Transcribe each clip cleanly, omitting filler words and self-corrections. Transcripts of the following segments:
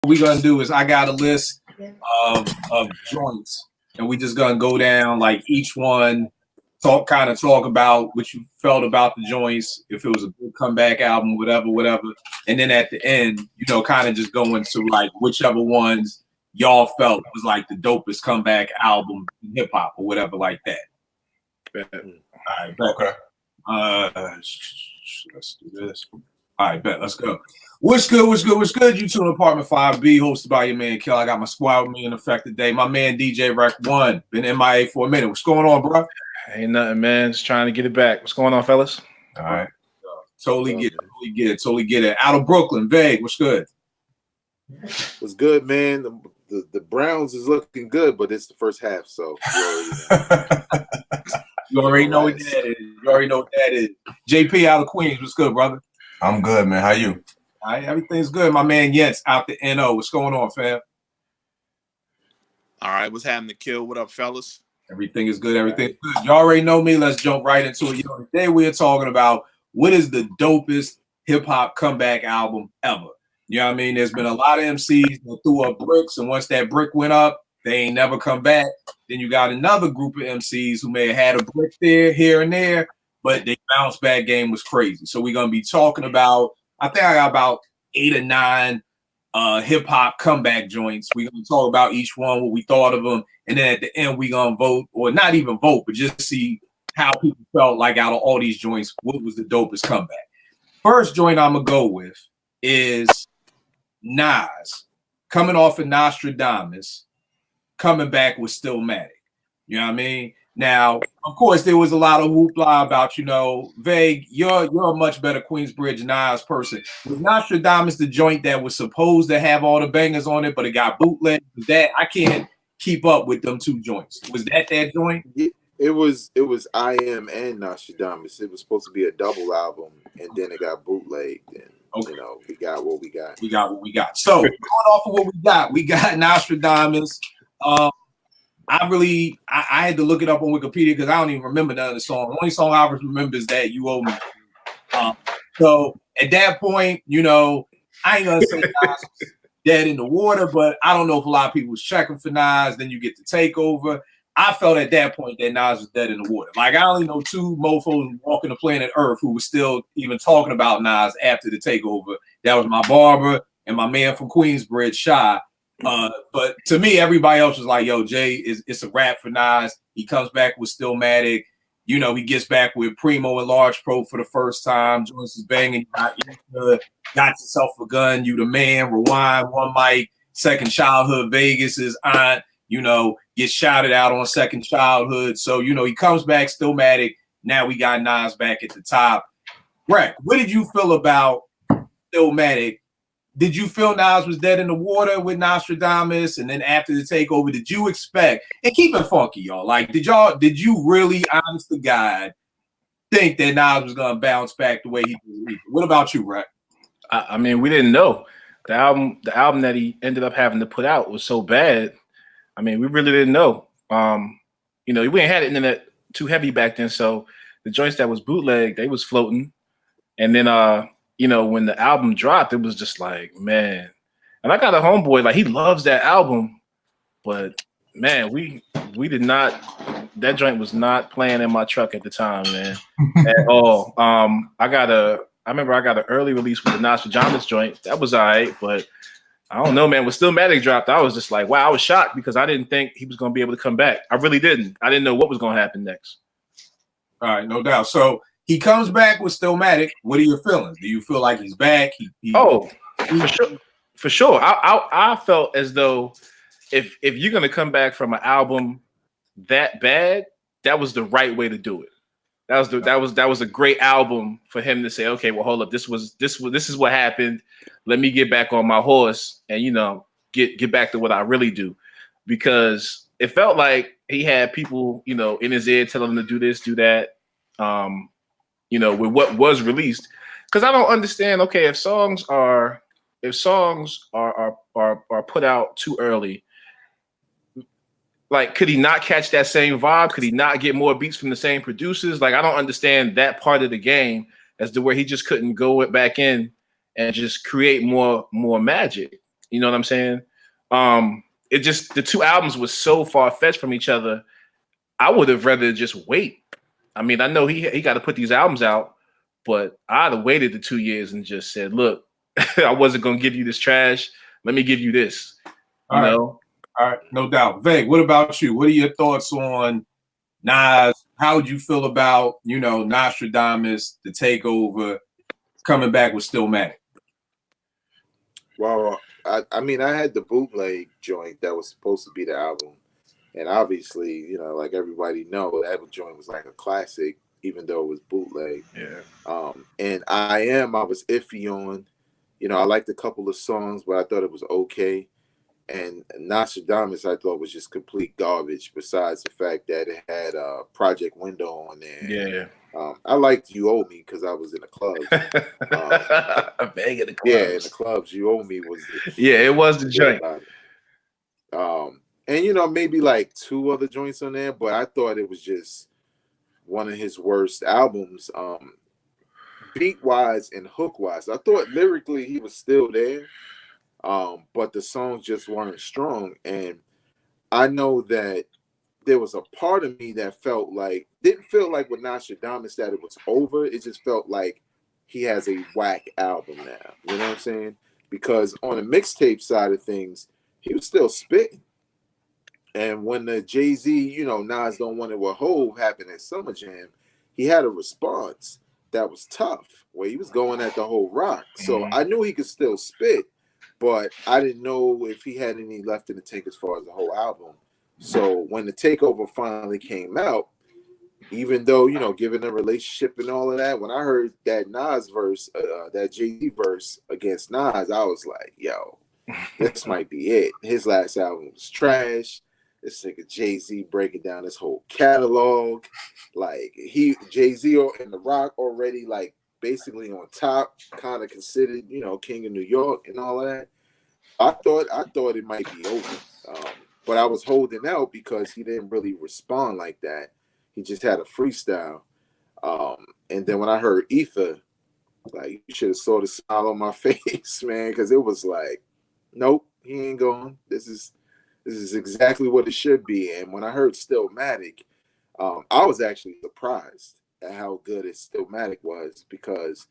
what we're gonna do is I got a list of joints, and we just gonna go down like each one, talk about what you felt about the joints, if it was a good comeback album, whatever, and then at the end, kind of just go into like whichever ones y'all felt was like the dopest comeback album in hip hop or whatever like that. Bet. All right, bet. Okay. Let's do this. All right, bet. Let's go. What's good? You tune Apartment 5B, hosted by your man Kill. I got my squad with me in effect today. My man DJ Rec 1, been MIA for a minute. What's going on, bro? Ain't nothing, man. Just trying to get it back. What's going on, fellas? All right. Totally get it. Out of Brooklyn, Vague, what's good? What's good, man? The Browns is looking good, but it's the first half, so you already know what that is. JP out of Queens, what's good, brother? I'm good, man. How you? All right, everything's good. My man Yentz out the NO. What's going on, fam? All right, what's happening, Kill? What up, fellas? Everything is good. Everything's good. You already know me. Let's jump right into it. Today we are talking about what is the dopest hip hop comeback album ever. You know what I mean? There's been a lot of MCs that threw up bricks, and once that brick went up, they ain't never come back. Then you got another group of MCs who may have had a brick there, here and there, but their bounce back game was crazy. So we're gonna be talking about, I think I got about 8 or 9 hip hop comeback joints. We're gonna talk about each one, what we thought of them, and then at the end we're gonna vote, or not even vote, but just see how people felt like out of all these joints, what was the dopest comeback. First joint I'm gonna go with is Nas, coming off of Nostradamus, coming back with Stillmatic. You know what I mean? Now, of course, there was a lot of hoopla about, Vague, you're a much better Queensbridge Nas person. Was Nostradamus the joint that was supposed to have all the bangers on it, but it got bootleg? That I can't keep up with them two joints. Was that joint? It was I Am and Nostradamus. It was supposed to be a double album, and then it got bootlegged. And okay. We got what we got. So going off of what we got Nostradamus. I had to look it up on Wikipedia because I don't even remember none of the song. The only song I remember is that You Owe Me. So at that point, I ain't gonna say Nas was dead in the water, but I don't know if a lot of people was checking for Nas. Then you get the takeover. I felt at that point that Nas was dead in the water. Like I only know 2 mofos walking the planet Earth who was still even talking about Nas after the takeover. That was my barber and my man from Queensbridge, Shy. But to me, everybody else was like, "Yo, Jay, it's a wrap for Nas." He comes back with Stillmatic. He gets back with Primo and Large Pro for the first time. Jones is banging. Got yourself a gun. You the man. Rewind. One mic. Second Childhood. Vegas' aunt. Gets shouted out on Second Childhood. So he comes back Stillmatic. Now we got Nas back at the top. Rec, what did you feel about Stillmatic? Did you feel Nas was dead in the water with Nostradamus? And then after the takeover, did you expect, and keep it funky, y'all, like, did you really, honest to God, think that Nas was going to bounce back the way he did? What about you, Rec? I mean, we didn't know. The album that he ended up having to put out was so bad. I mean, we really didn't know. We ain't had internet too heavy back then, so the joints that was bootleg, they was floating. And then, when the album dropped, it was just like, man. And I got a homeboy, like, he loves that album. But, man, we did not – that joint was not playing in my truck at the time, man, at all. I remember I got an early release with the Nostradamus joint. That was all right, but I don't know, man. When Stillmatic dropped, I was just like, wow, I was shocked because I didn't think he was going to be able to come back. I really didn't. I didn't know what was going to happen next. All right, no doubt. So – he comes back with Stillmatic. What are your feelings? Do you feel like he's back? For sure. I felt as though if you're gonna come back from an album that bad, that was the right way to do it. That was a great album for him to say, okay, well, hold up, this is what happened. Let me get back on my horse and get back to what I really do, because it felt like he had people in his ear telling him to do this, do that. With what was released, because I don't understand. Okay, if songs are put out too early, like, could he not catch that same vibe? Could he not get more beats from the same producers? Like, I don't understand that part of the game as to where he just couldn't go back in and just create more magic. You know what I'm saying? It just the two albums were so far fetched from each other. I would have rather just wait. I mean, I know he got to put these albums out, but I'd have waited the 2 years and just said, look, I wasn't gonna give you this trash. Let me give you this. You know? All right, no doubt. Veg, what about you? What are your thoughts on Nas? How would you feel about, you know, Nostradamus, the takeover, coming back with Stillmatic? Well, I mean, I had the bootleg joint that was supposed to be the album, and obviously, you know, like everybody know, that joint was like a classic, even though it was bootleg. Yeah. And I was iffy on, you know, I liked a couple of songs, but I thought it was okay. And Nostradamus, I thought was just complete garbage. Besides the fact that it had Project Window on there. Yeah. I liked You Owe Me because I was in the clubs. I'm big in the clubs. Yeah, in the clubs, You Owe Me was. Yeah, it was the joint. And you know, maybe like two other joints on there, but I thought it was just one of his worst albums, beat wise and hook wise. I thought lyrically he was still there. But the songs just weren't strong. And I know that there was a part of me that didn't feel like with Nostradamus that it was over. It just felt like he has a whack album now. You know what I'm saying? Because on the mixtape side of things, he was still spitting. And when the Jay-Z, you know, Nas Don't Want It With Hove happened at Summer Jam, he had a response that was tough, where he was going at the whole rock. So I knew he could still spit, but I didn't know if he had any left in the tank as far as the whole album. So when the takeover finally came out, even though, you know, given the relationship and all of that, when I heard that Nas verse, that Jay-Z verse against Nas, I was like, yo, this might be it. His last album was trash. This nigga Jay-Z breaking down his whole catalog. Like, Jay-Z and The Rock already, like, basically on top, kind of considered, you know, king of New York and all of that. I thought it might be over. But I was holding out because he didn't really respond like that. He just had a freestyle. And then when I heard Ether, like, you should have saw the smile on my face, man, because it was like, nope, he ain't going. This is exactly what it should be. And when I heard Stillmatic, I was actually surprised at how good Stillmatic was, because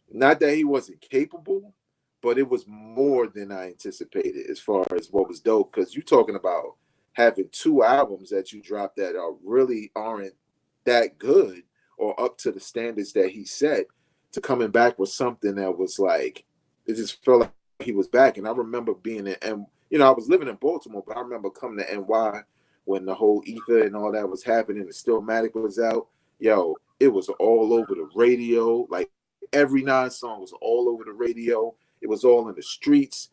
not that he wasn't capable, but it was more than I anticipated as far as what was dope. Because you're talking about having two albums that you dropped that aren't that good or up to the standards that he set, to coming back with something that was like, it just felt like he was back. And I remember being in, and you know, I was living in Baltimore, but I remember coming to NY when the whole Ether and all that was happening, and Stillmatic was out. Yo, it was all over the radio. Like, every Nas song was all over the radio. It was all in the streets.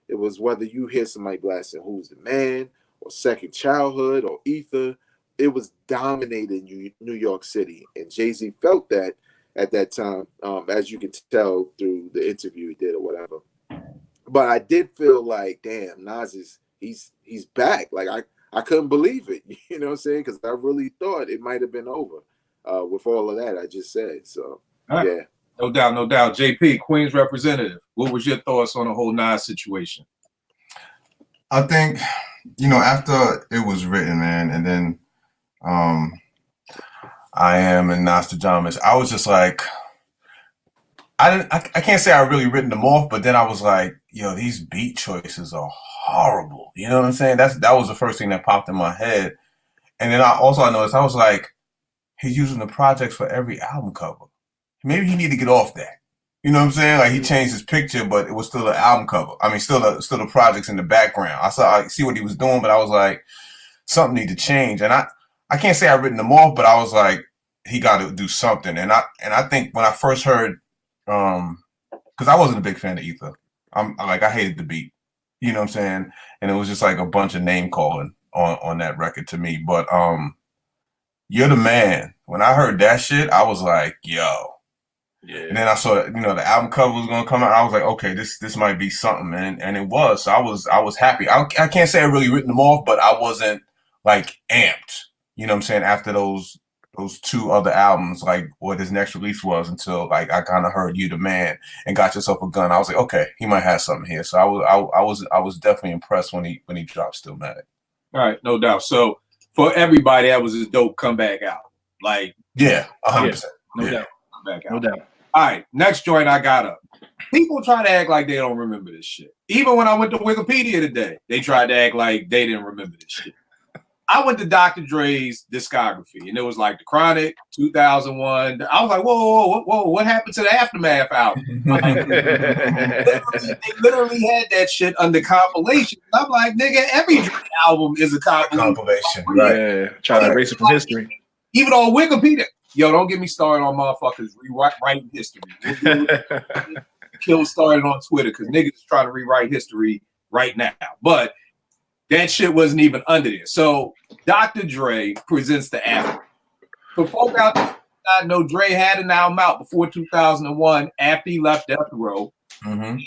It was whether you hear somebody blasting Who's the Man or Second Childhood or Ether, it was dominating New York City. And Jay-Z felt that at that time, as you can tell through the interview he did or whatever. But I did feel like, damn, Nas he's back. Like, I couldn't believe it. You know what I'm saying? Because I really thought it might have been over with all of that I just said. So, right. Yeah. No doubt, no doubt. JP, Queens representative, what was your thoughts on the whole Nas situation? I think, you know, after it was written, man, and then I Am and Nostradamus, I was just like, I can't say I really written them off, but then I was like, yo, these beat choices are horrible. You know what I'm saying? That was the first thing that popped in my head. And then I noticed, I was like, he's using the projects for every album cover. Maybe he need to get off that. You know what I'm saying? Like, he changed his picture, but it was still the album cover. I mean, still the projects in the background. I see what he was doing, but I was like, something need to change. And I can't say I written them off, but I was like, he got to do something. And I think when I first heard, because I wasn't a big fan of Ether. I hated the beat. You know what I'm saying? And it was just like a bunch of name calling on that record to me. But You're the Man. When I heard that shit, I was like, yo. Yeah. And then I saw, you know, the album cover was gonna come out. I was like, okay, this might be something, and it was. So I was happy. I can't say I really written them off, but I wasn't like amped. You know what I'm saying? After those those two other albums, like what his next release was, until like I kind of heard "You the Man" and "Got Yourself a Gun." I was like, okay, he might have something here. So I was definitely impressed when he dropped Stillmatic. All right, no doubt. So for everybody, that was a dope comeback out. Like, Yeah, 100%. No Yeah. doubt. comeback out. No doubt. All right, next joint I got up. People try to act like they don't remember this shit. Even when I went to Wikipedia today, they tried to act like they didn't remember this shit. I went to Dr. Dre's discography, and it was like The Chronic, 2001. I was like, whoa, what happened to the Aftermath album? They literally had that shit under compilation. I'm like, nigga, every Dre album is a compilation. Right. Yeah, trying to erase it from history. Even on Wikipedia. Yo, don't get me started on motherfuckers rewriting history. Kill started on Twitter because niggas is trying to rewrite history right now. But that shit wasn't even under there. So Dr. Dre presents the Aftermath. For folk out there who not know, Dre had an album out before 2001 after he left Death Row. Mm-hmm.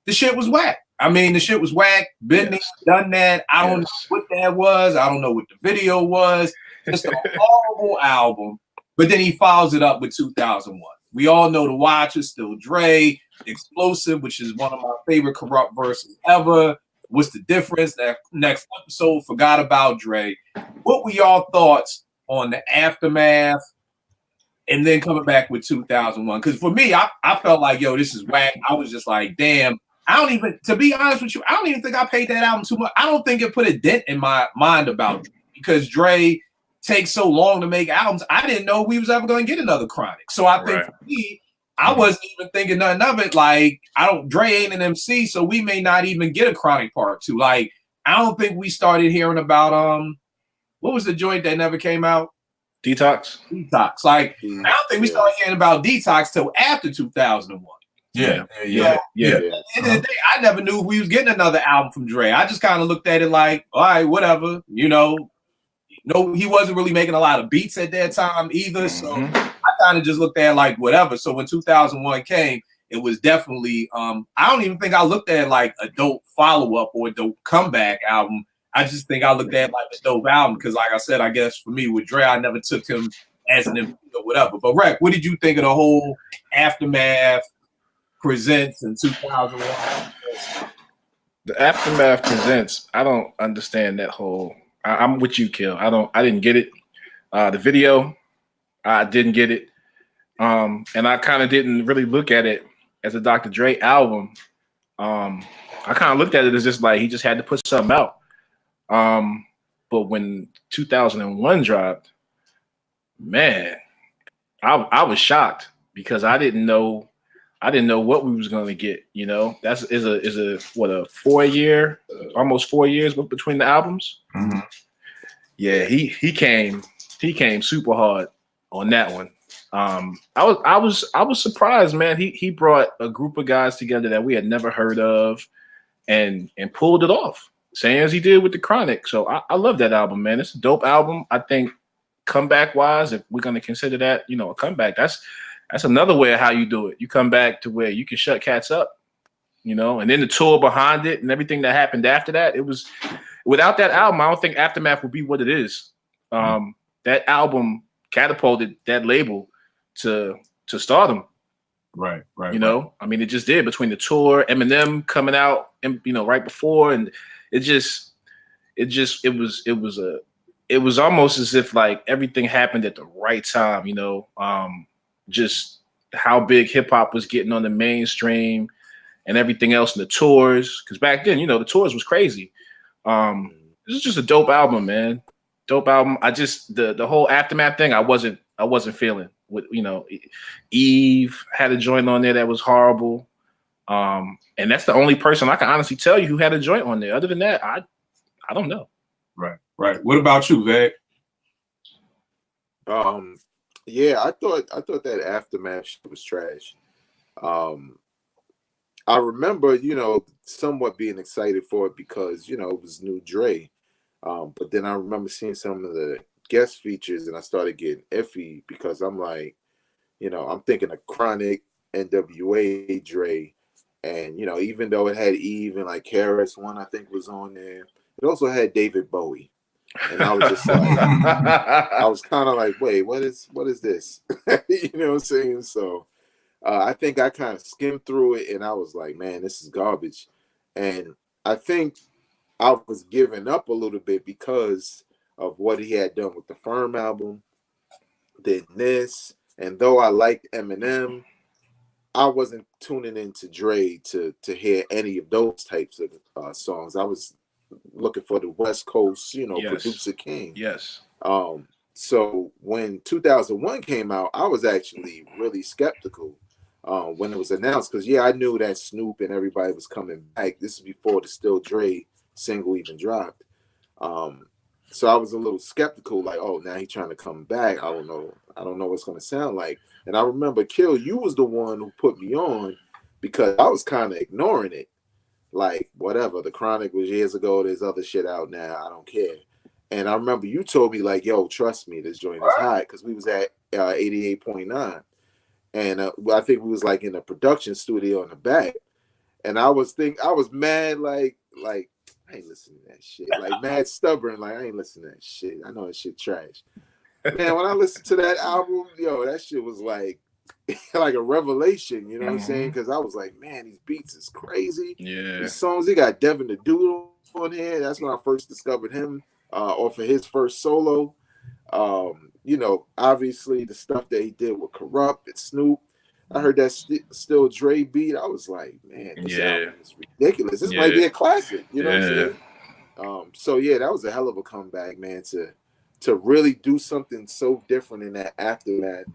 The shit was whack. I mean, the shit was whack. Been there, done that. I don't know what that was. I don't know what the video was. Just a horrible album. But then he follows it up with 2001. We all know The Watch is still Dre. Explosive, which is one of my favorite Corrupt verses ever. What's the difference? That next episode, Forgot About Dre. What were y'all thoughts on the Aftermath? And then coming back with 2001. Because for me, I felt like, yo, this is whack. I was just like, damn. I don't even, to be honest with you, I don't even think I paid that album too much. I don't think it put a dent in my mind about Dre, because Dre takes so long to make albums. I didn't know we was ever going to get another Chronic. So I think for me, I wasn't even thinking nothing of it. Like, Dre ain't an MC, so we may not even get a Chronic Part 2. Like, I don't think we started hearing about, what was the joint that never came out? Detox. Like, I don't think we started hearing about Detox till after 2001. Yeah. At the end of the day, I never knew if we was getting another album from Dre. I just kind of looked at it like, all right, whatever. No, he wasn't really making a lot of beats at that time either. So I kind of just looked at it like whatever. So when 2001 came, it was definitely, I don't even think I looked at it like a dope follow-up or a dope comeback album. I just think I looked at it like a dope album because, like I said, I guess for me with Dre, I never took him as an MC or whatever. But Rec, what did you think of the whole Aftermath presents in 2001? The Aftermath presents. I don't understand that whole. I'm with you, Kill. I didn't get it. The video, I didn't get it. And I kind of didn't really look at it as a Dr. Dre album. I kind of looked at it as just like he just had to put something out. But when 2001 dropped, man, I was shocked because I didn't know what we was gonna get. That's a 4 year, almost 4 years between the albums. Mm-hmm. Yeah, he came super hard on that one. I was surprised, man. He brought a group of guys together that we had never heard of, and pulled it off, same as he did with the Chronic. So I love that album, man. It's a dope album. I think comeback wise, if we're gonna consider that, a comeback, that's another way of how you do it. You come back to where you can shut cats up, and then the tour behind it and everything that happened after that. It was without that album, I don't think Aftermath would be what it is. That album catapulted that label to stardom. Right. I mean, it just did between the tour, Eminem coming out, and right before, and it was almost as if like everything happened at the right time. Just how big hip hop was getting on the mainstream and everything else in the tours. Because back then, the tours was crazy. This is just a dope album, man. Dope album. I just the whole Aftermath thing, I wasn't feeling. With Eve had a joint on there that was horrible. And that's the only person I can honestly tell you who had a joint on there. Other than that, I don't know. Right. What about you, Veg? Yeah, I thought that Aftermath shit was trash. I remember, somewhat being excited for it because, it was new Dre. But then I remember seeing some of the guest features and I started getting iffy because I'm like, I'm thinking of Chronic, NWA, Dre. And, even though it had Eve and like KRS-One, I think was on there, it also had David Bowie. and I was just like, I was kind of like, wait, what is this? You know what I'm saying? So I think I kind of skimmed through it, and I was like, man, this is garbage. And I think I was giving up a little bit because of what he had done with the Firm album, then this, and though I liked Eminem, I wasn't tuning into Dre to hear any of those types of songs. I was looking for the West Coast, Yes. producer king. Yes. So when 2001 came out, I was actually really skeptical when it was announced, because I knew that Snoop and everybody was coming back. This is before the Still Dre single even dropped. So I was a little skeptical, like, oh, now he's trying to come back. I don't know what it's going to sound like. And I remember, Kill, you was the one who put me on, because I was kind of ignoring it. Like, whatever, The Chronic was years ago. There's other shit out now. I don't care. And I remember you told me, like, yo, trust me, this joint is hot, because we was at 88.9. And I think we was, like, in a production studio in the back. And I was mad, like, I ain't listening to that shit. Like, mad stubborn, like, I ain't listening to that shit. I know that shit trash. Man, when I listened to that album, that shit was like like a revelation, you know what I'm saying? Because I was like, man, these beats is crazy. Yeah. These songs, he got Devin the Doodle on here. That's when I first discovered him off of his first solo. Obviously the stuff that he did with Corrupt and Snoop. I heard that Still Dre beat. I was like, man, this album is ridiculous. This might be a classic. You know what I'm saying? That was a hell of a comeback, man, to really do something so different in that Aftermath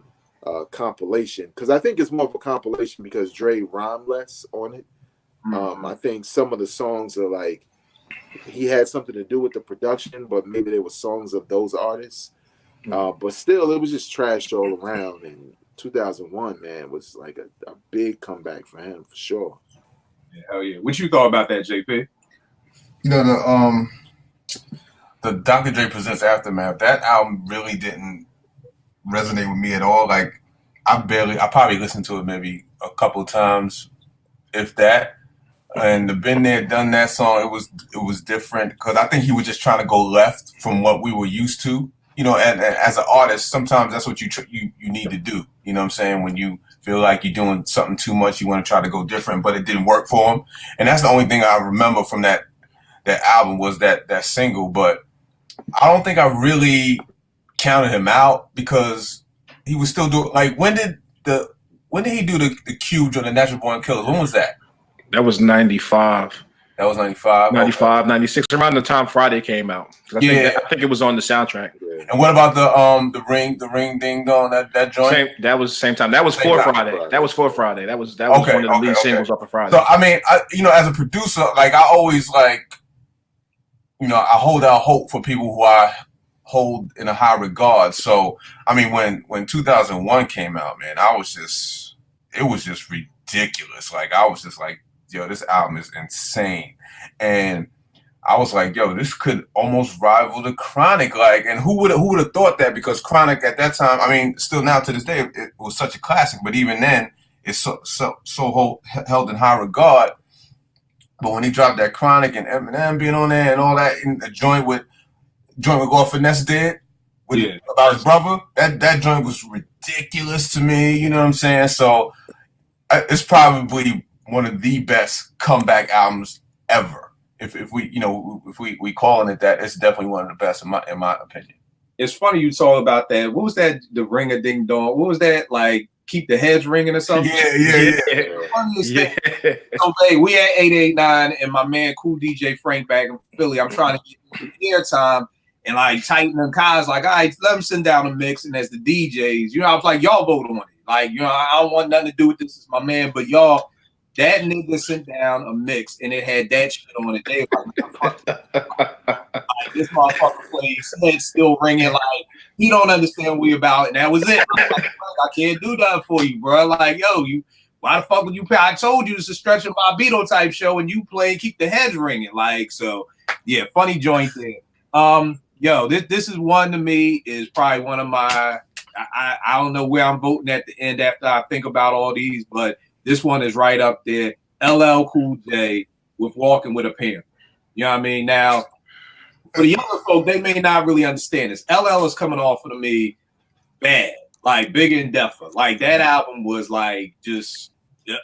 compilation. Because I think it's more of a compilation because Dre rhymed less on it. I think some of the songs are like, he had something to do with the production, but maybe they were songs of those artists. But still, it was just trash all around. And 2001, man, was like a big comeback for him, for sure. Yeah, hell yeah. What you thought about that, JP? The Dr. Dre Presents Aftermath, that album really didn't resonate with me at all. Like, I probably listened to it maybe a couple times, if that. And the Been There, Done That song, it was different, because I think he was just trying to go left from what we were used to. And as an artist, sometimes that's what you need to do. You know what I'm saying? When you feel like you're doing something too much, you want to try to go different, but it didn't work for him. And that's the only thing I remember from that album was that single. But I don't think I really counted him out, because he was still doing, like, when did he do the Cubes or the Natural Born Killers? When was that? That was 95. That was 95? 95, okay. 96, around the time Friday came out. I think it was on the soundtrack. And what about the ring ding dong, that joint? That was the same time. That was for Friday. That was for Friday. That was one of the lead singles off of Friday. So I mean, as a producer, like, I always I hold out hope for people who I hold in a high regard. So I mean, when 2001 came out, man, it was just ridiculous. Like, I was just like, yo, this album is insane. And I was like, yo, this could almost rival the Chronic. Like, and who would have thought that? Because Chronic at that time, I mean, still now to this day, it was such a classic. But even then, it's so held in high regard. But when he dropped that Chronic and Eminem being on there and all that, in the joint with what Finesse did about his brother, that joint was ridiculous to me. You know what I'm saying? So it's probably one of the best comeback albums ever. If we calling it that, it's definitely one of the best in my opinion. It's funny you talk about that. What was that? The ring a ding dong. What was that? Like, keep the heads ringing or something? Yeah. Funniest thing. So, hey, we at 889, and my man, Cool DJ Frank, back in Philly. I'm trying to get airtime, and like Titan and Kai's like, all right, let him send down a mix, and as the DJs, I was like, y'all vote on it. Like, I don't want nothing to do with this. It's my man, but y'all. That nigga sent down a mix and it had that shit on it. They like, this motherfucker plays head still ringing, like he don't understand what we about, and that was it. I can't do that for you, bro. Like, yo, why the fuck would you play? I told you it's a Stretch and Bobbito type show, and you play keep the heads ringing. Like, so yeah, funny joint there. Yo, this is one to me is probably one of my I don't know where I'm voting at the end after I think about all these, but this one is right up there. LL Cool J with Walking with a Pimp. You know what I mean? Now, For the younger folk, they may not really understand this. LL is coming off of me bad, like Bigger and Deffer. Like that album was like just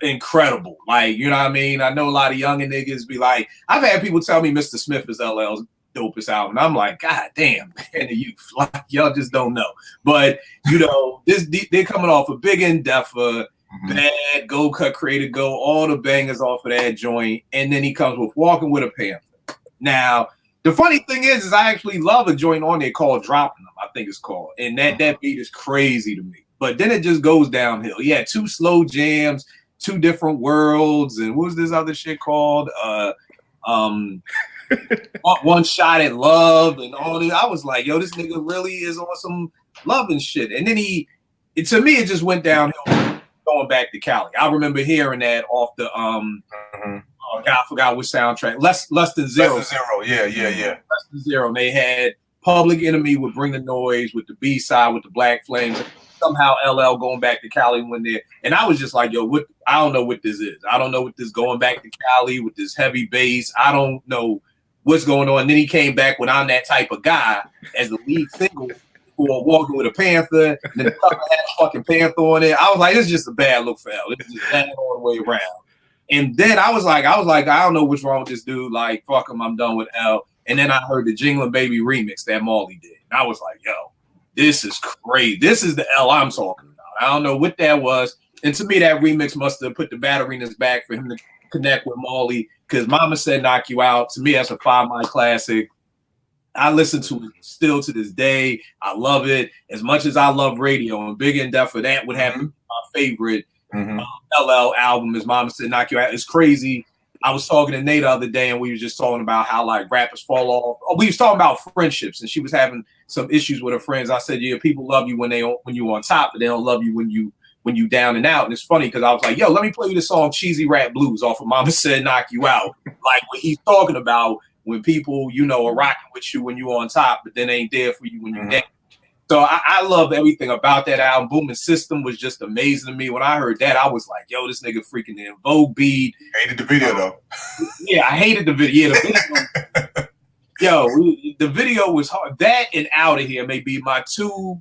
incredible. Like, you know what I mean? I know a lot of younger niggas be like, I've had people tell me Mr. Smith is LL's dopest album. And I'm like, God damn, man, the youth. Like, y'all just don't know. But, you know, they're coming off of Bigger and Deffer, Bad, Go Cut Creator Go, all the bangers off of that joint. And then he comes with Walking with a Panther. Now, the funny thing is I actually love a joint on there called Dropping Them, I think it's called. And that beat is crazy to me. But then it just goes downhill. He had 2 slow jams, 2 different worlds, and what was this other shit called? One Shot at Love and all this. I was like, yo, this nigga really is on some love and shit. And then to me, it just went downhill going back to Cali. I remember hearing that off the I forgot which soundtrack. Less Than Zero. Less Than Zero. Yeah. Less Than Zero. And they had Public Enemy would Bring the Noise with the B-side with the Black Flames. Somehow LL going back to Cali when there. And I was just like, yo, what? I don't know what this is. I don't know what this going back to Cali with this heavy bass. I don't know what's going on. And then he came back with I'm That Type of Guy as the lead single for Walking with a Panther. And then the cover had a fucking panther on it. I was like, it's just a bad look for L. It's just bad all the way around. And then I was like, I don't know what's wrong with this dude. Like, fuck him, I'm done with L. And then I heard the Jinglin' Baby remix that Marley did. And I was like, yo, this is crazy. This is the L I'm talking about. I don't know what that was. And to me, that remix must have put the battery in his back for him to connect with Marley. Because Mama Said Knock You Out. To me, that's a 5-mile classic. I listen to it still to this day. I love it. As much as I love radio and Big and Deffer, that would have to be my favorite LL album is Mama Said Knock You Out. It's crazy. I was talking to Nate the other day and we were just talking about how like rappers fall off. Oh, we was talking about friendships and she was having some issues with her friends. I said, yeah, people love you when you on top, but they don't love you when you down and out. And it's funny because I was like, yo, let me play you the song Cheesy Rap Blues off of Mama Said Knock You Out. Like what he's talking about when people, you know, are rocking with you when you on top, but then ain't there for you when you're down. So I love everything about that album. Booming System was just amazing to me. When I heard that, I was like, yo, this nigga freaking the Vogue beat. Hated the video though. Yeah, I hated the video. Yeah, the video the video was hard. That and Out of Here may be my 2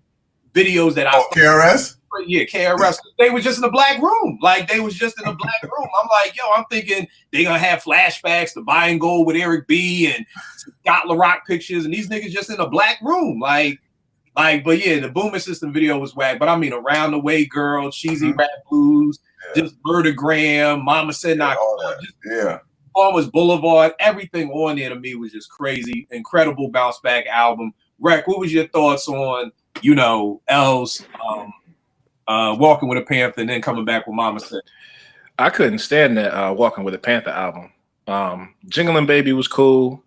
videos that KRS? Yeah, KRS. They was just in a black room. Like they was just in a black room. I'm like, yo, I'm thinking they gonna have flashbacks to Buy and Gold with Eric B and Scott LaRock pictures, and these niggas just in a black room. Like, but yeah, the Booming System video was whack. But I mean, Around the Way Girl, Cheesy Rap Blues, just Murdergram, Mama Said Knock You Out. Farmers Boulevard, everything on there to me was just crazy. Incredible bounce back album. Rec, what was your thoughts on, you know, L's Walking with a Panther and then coming back with Mama Said? I couldn't stand that Walking with a Panther album. Jinglin' Baby was cool.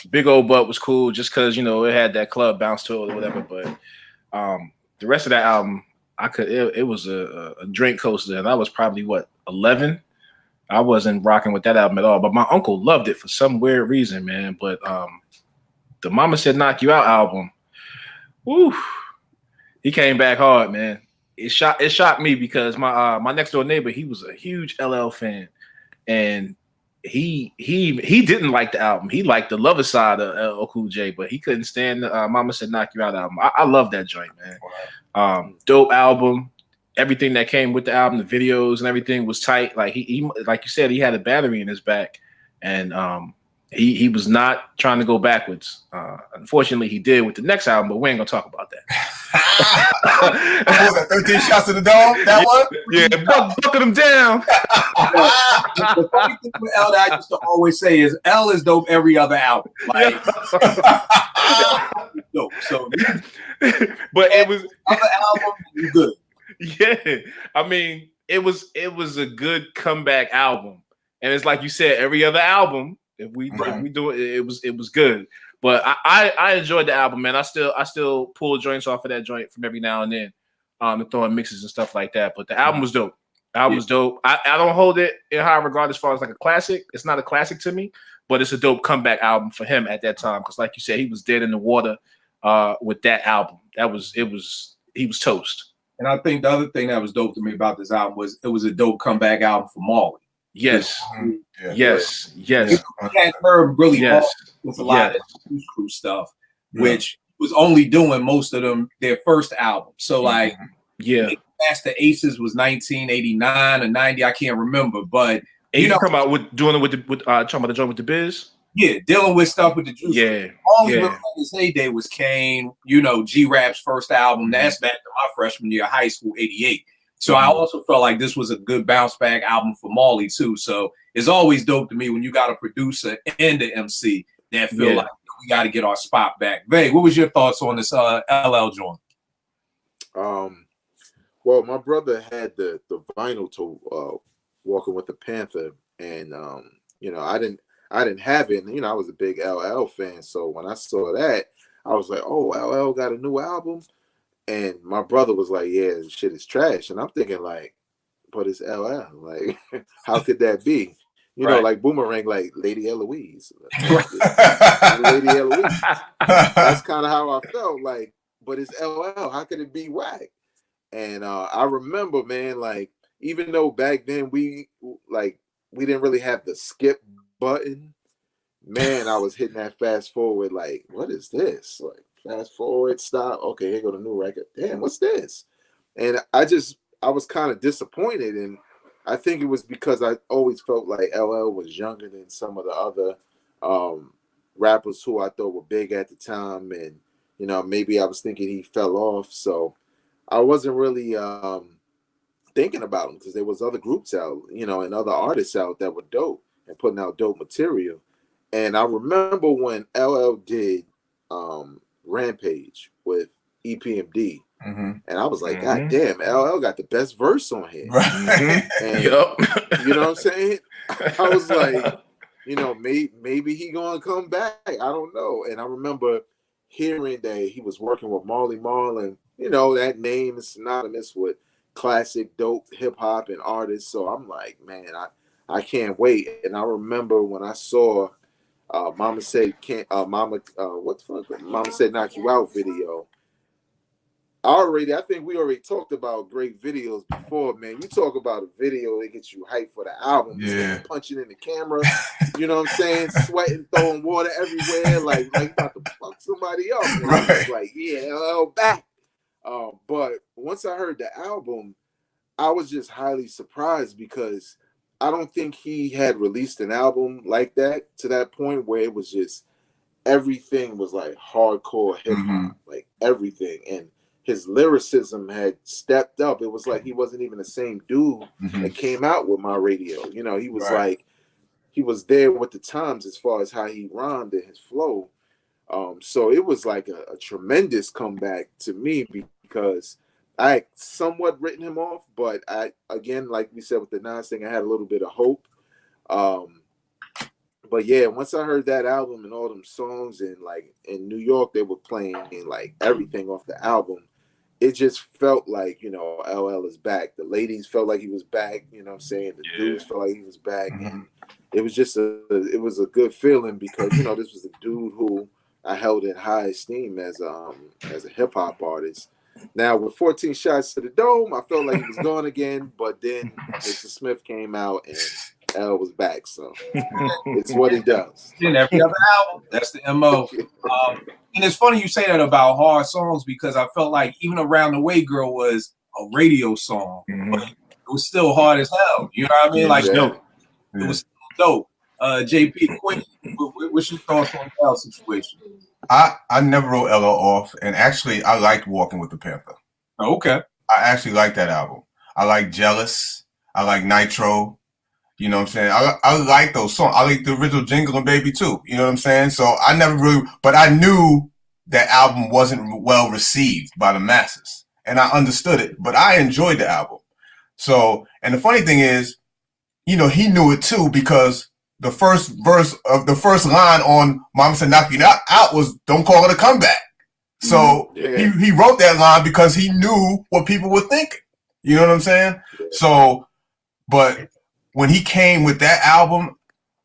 Big Old Butt was cool just because, you know, it had that club bounce to it or whatever. But the rest of that album, it was a drink coaster, and I was probably 11. I wasn't rocking with that album at all. But my uncle loved it for some weird reason, man. But the Mama Said Knock You Out album, woo, he came back hard, man. It shocked me because my next door neighbor, he was a huge LL fan, and he didn't like the album. He liked the Lover Side of LL Cool J, but he couldn't stand the Mama Said Knock You Out album. I love that joint, man. Dope album. Everything that came with the album, the videos and everything was tight. Like he like you said, he had a battery in his back, and he was not trying to go backwards. Unfortunately, he did with the next album, but we ain't gonna talk about that. What was that, 13 shots in the dome? That one? Yeah, bucket them down. The funny thing with L that I used to always say is L is dope every other album. Like, dope. So, but it was other album, you good. Yeah, I mean, it was a good comeback album, and it's like you said, every other album. If we do it, it was good. But I enjoyed the album, man. I still pull joints off of that joint from every now and then, and throwing mixes and stuff like that. But the album was dope. Was dope. I don't hold it in high regard as far as like a classic. It's not a classic to me, but it's a dope comeback album for him at that time. Because like you said, he was dead in the water with that album. He was toast. And I think the other thing that was dope to me about this album was it was a dope comeback album for Marley. Yes. Yeah. Yes. You can't hear really yes. with a lot of Juice Crew stuff, which was only doing most of them their first album. So like, Master Aces was 1989 or 90, I can't remember, but you know, talking about talking about the joint with the Biz. Yeah, dealing with stuff with the Juice. Yeah, only his heyday was Kane. You know, G-Rap's first album. That's back to my freshman year of high school, '88. So I also felt like this was a good bounce back album for Marley too. So it's always dope to me when you got a producer and an MC that feel like we got to get our spot back. Vay, what was your thoughts on this LL joint? Well, my brother had the vinyl to Walking with the Panther, and you know, I didn't have it. And, you know, I was a big LL fan, so when I saw that, I was like, "Oh, LL got a new album," and my brother was like, "Yeah, this shit is trash," and I'm thinking like, "But it's LL. Like, how could that be?" You know, like Boomerang, like Lady Eloise, Lady Eloise. That's kind of how I felt. Like, but it's LL. How could it be whack? And I remember, man, like, even though back then we didn't really have the skip button, man, I was hitting that fast forward like, what is this? Like, fast forward, stop. Okay, here go the new record. Damn, what's this? And I was kind of disappointed, and I think it was because I always felt like LL was younger than some of the other rappers who I thought were big at the time, and you know, maybe I was thinking he fell off, so I wasn't really thinking about him because there was other groups out, you know, and other artists out that were dope and putting out dope material. And I remember when LL did Rampage with EPMD, and I was like, God damn, LL got the best verse on here. And, you know what I'm saying? I was like, you know, maybe he gonna come back. I don't know. And I remember hearing that he was working with Marley Marl, and you know, that name is synonymous with classic dope hip hop and artists. So I'm like, man, I can't wait. And I remember when I saw Mama Said Mama Said Knock You Out video. I think we already talked about great videos before, man. You talk about a video that gets you hyped for the album, punching in the camera, you know what I'm saying? Sweating, throwing water everywhere, like about to fuck somebody up. And I was like, yeah, LL back. But once I heard the album, I was just highly surprised because I don't think he had released an album like that to that point where it was just everything was like hardcore hip hop, like everything. And his lyricism had stepped up. It was like he wasn't even the same dude that came out with My Radio. You know, he was like, he was there with the times as far as how he rhymed and his flow. So it was like a tremendous comeback to me because I had somewhat written him off, but I, again, like we said with the Nas thing, I had a little bit of hope. But yeah, once I heard that album and all them songs, and like in New York, they were playing like everything off the album. It just felt like, you know, LL is back. The ladies felt like he was back. You know what I'm saying? The dudes felt like he was back. And it was just it was a good feeling because, you know, this was a dude who I held in high esteem as a hip hop artist. Now with 14 Shots to the Dome, I felt like he was gone again, but then Mr. Smith came out and L was back, so it's what he does. In every other album, that's the MO. And it's funny you say that about hard songs because I felt like even Around the Way Girl was a radio song, but it was still hard as hell. You know what I mean? Like, dope. It was dope. JP, Quinn, what's your thoughts on the L situation? I never wrote LL off, and actually, I liked Walking with the Panther. Oh, okay. I actually like that album. I like Jealous. I like Nitro. You know what I'm saying? I like those songs. I like the original Jingle and Baby too. You know what I'm saying? So I never really, but I knew that album wasn't well received by the masses, and I understood it. But I enjoyed the album. So, and the funny thing is, you know, he knew it too because the first verse of the first line on Mama Said Knock You Out was "Don't call it a comeback." So he wrote that line because he knew what people were thinking. You know what I'm saying? So, but when he came with that album,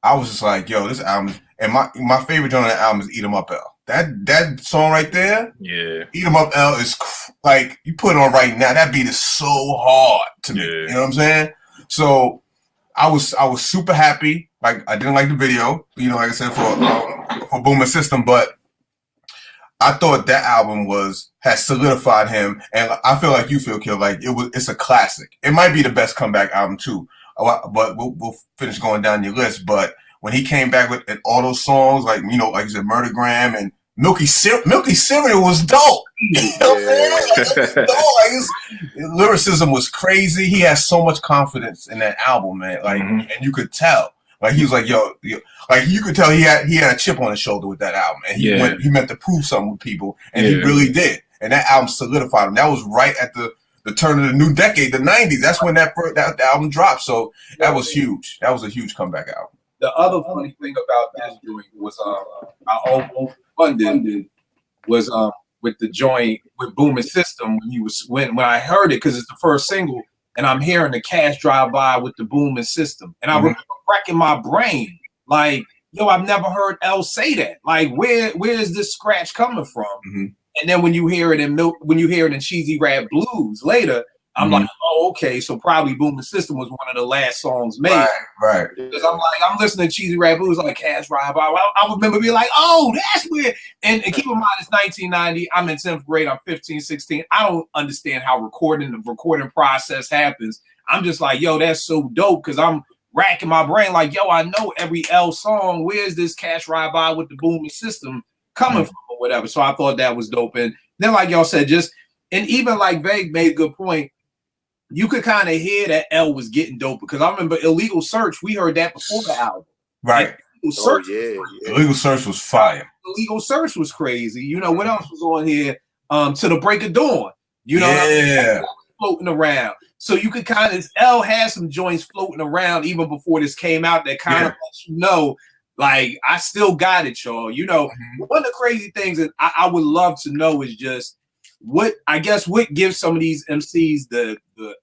I was just like, yo, this album, and my favorite joint on that album is Eat 'Em Up L. That song right there, Eat 'Em Up L is like, you put it on right now, that beat is so hard to me. You know what I'm saying? So I was super happy. Like, I didn't like the video, you know, like I said, for for Booming System, but I thought that album has solidified him, and I feel like you feel, Kill, like it's a classic. It might be the best comeback album too, but we'll finish going down your list. But when he came back with all those songs, like like you said, Murdergram and Milky Cereal was dope. You know what I'm saying? It was dope. His lyricism was crazy. He has so much confidence in that album, man. Like, and you could tell. Like he was like, like you could tell he had a chip on his shoulder with that album, and he meant to prove something with people, and he really did. And that album solidified him. That was right at the turn of the new decade, the '90s. That's when that album dropped. So that was huge. That was a huge comeback album. The other funny thing about this joint was I almost funded was with the joint with Booming System when I heard it, because it's the first single. And I'm hearing the Cash Drive By with the Booming System. And I remember wrecking my brain. Like, yo, I've never heard L say that. Like, where is this scratch coming from? And then when you hear it in Cheesy Rap Blues later, I'm like, oh, okay, so probably Booming System was one of the last songs made. Right. Because I'm listening to Cheesy Rap Blues like Cash Drive By. I remember being like, oh, that's where. And keep in mind, it's 1990. I'm in 10th grade. I'm 15, 16. I don't understand how the recording process happens. I'm just like, yo, that's so dope, because I'm racking my brain like, yo, I know every L song. Where's this Cash Ride By with the Booming System coming from or whatever? So I thought that was dope. And then, like y'all said, and even like Vague made a good point, you could kind of hear that L was getting dope, because I remember Illegal Search, we heard that before the album. Right. Illegal Search was fire. Illegal Search was crazy. You know, what else was on here? To the Break of Dawn. You know what I mean? Floating around. So you could kind of, L had some joints floating around even before this came out that kind of lets you know, like, I still got it, y'all. You know, one of the crazy things that I would love to know is just what gives some of these MCs the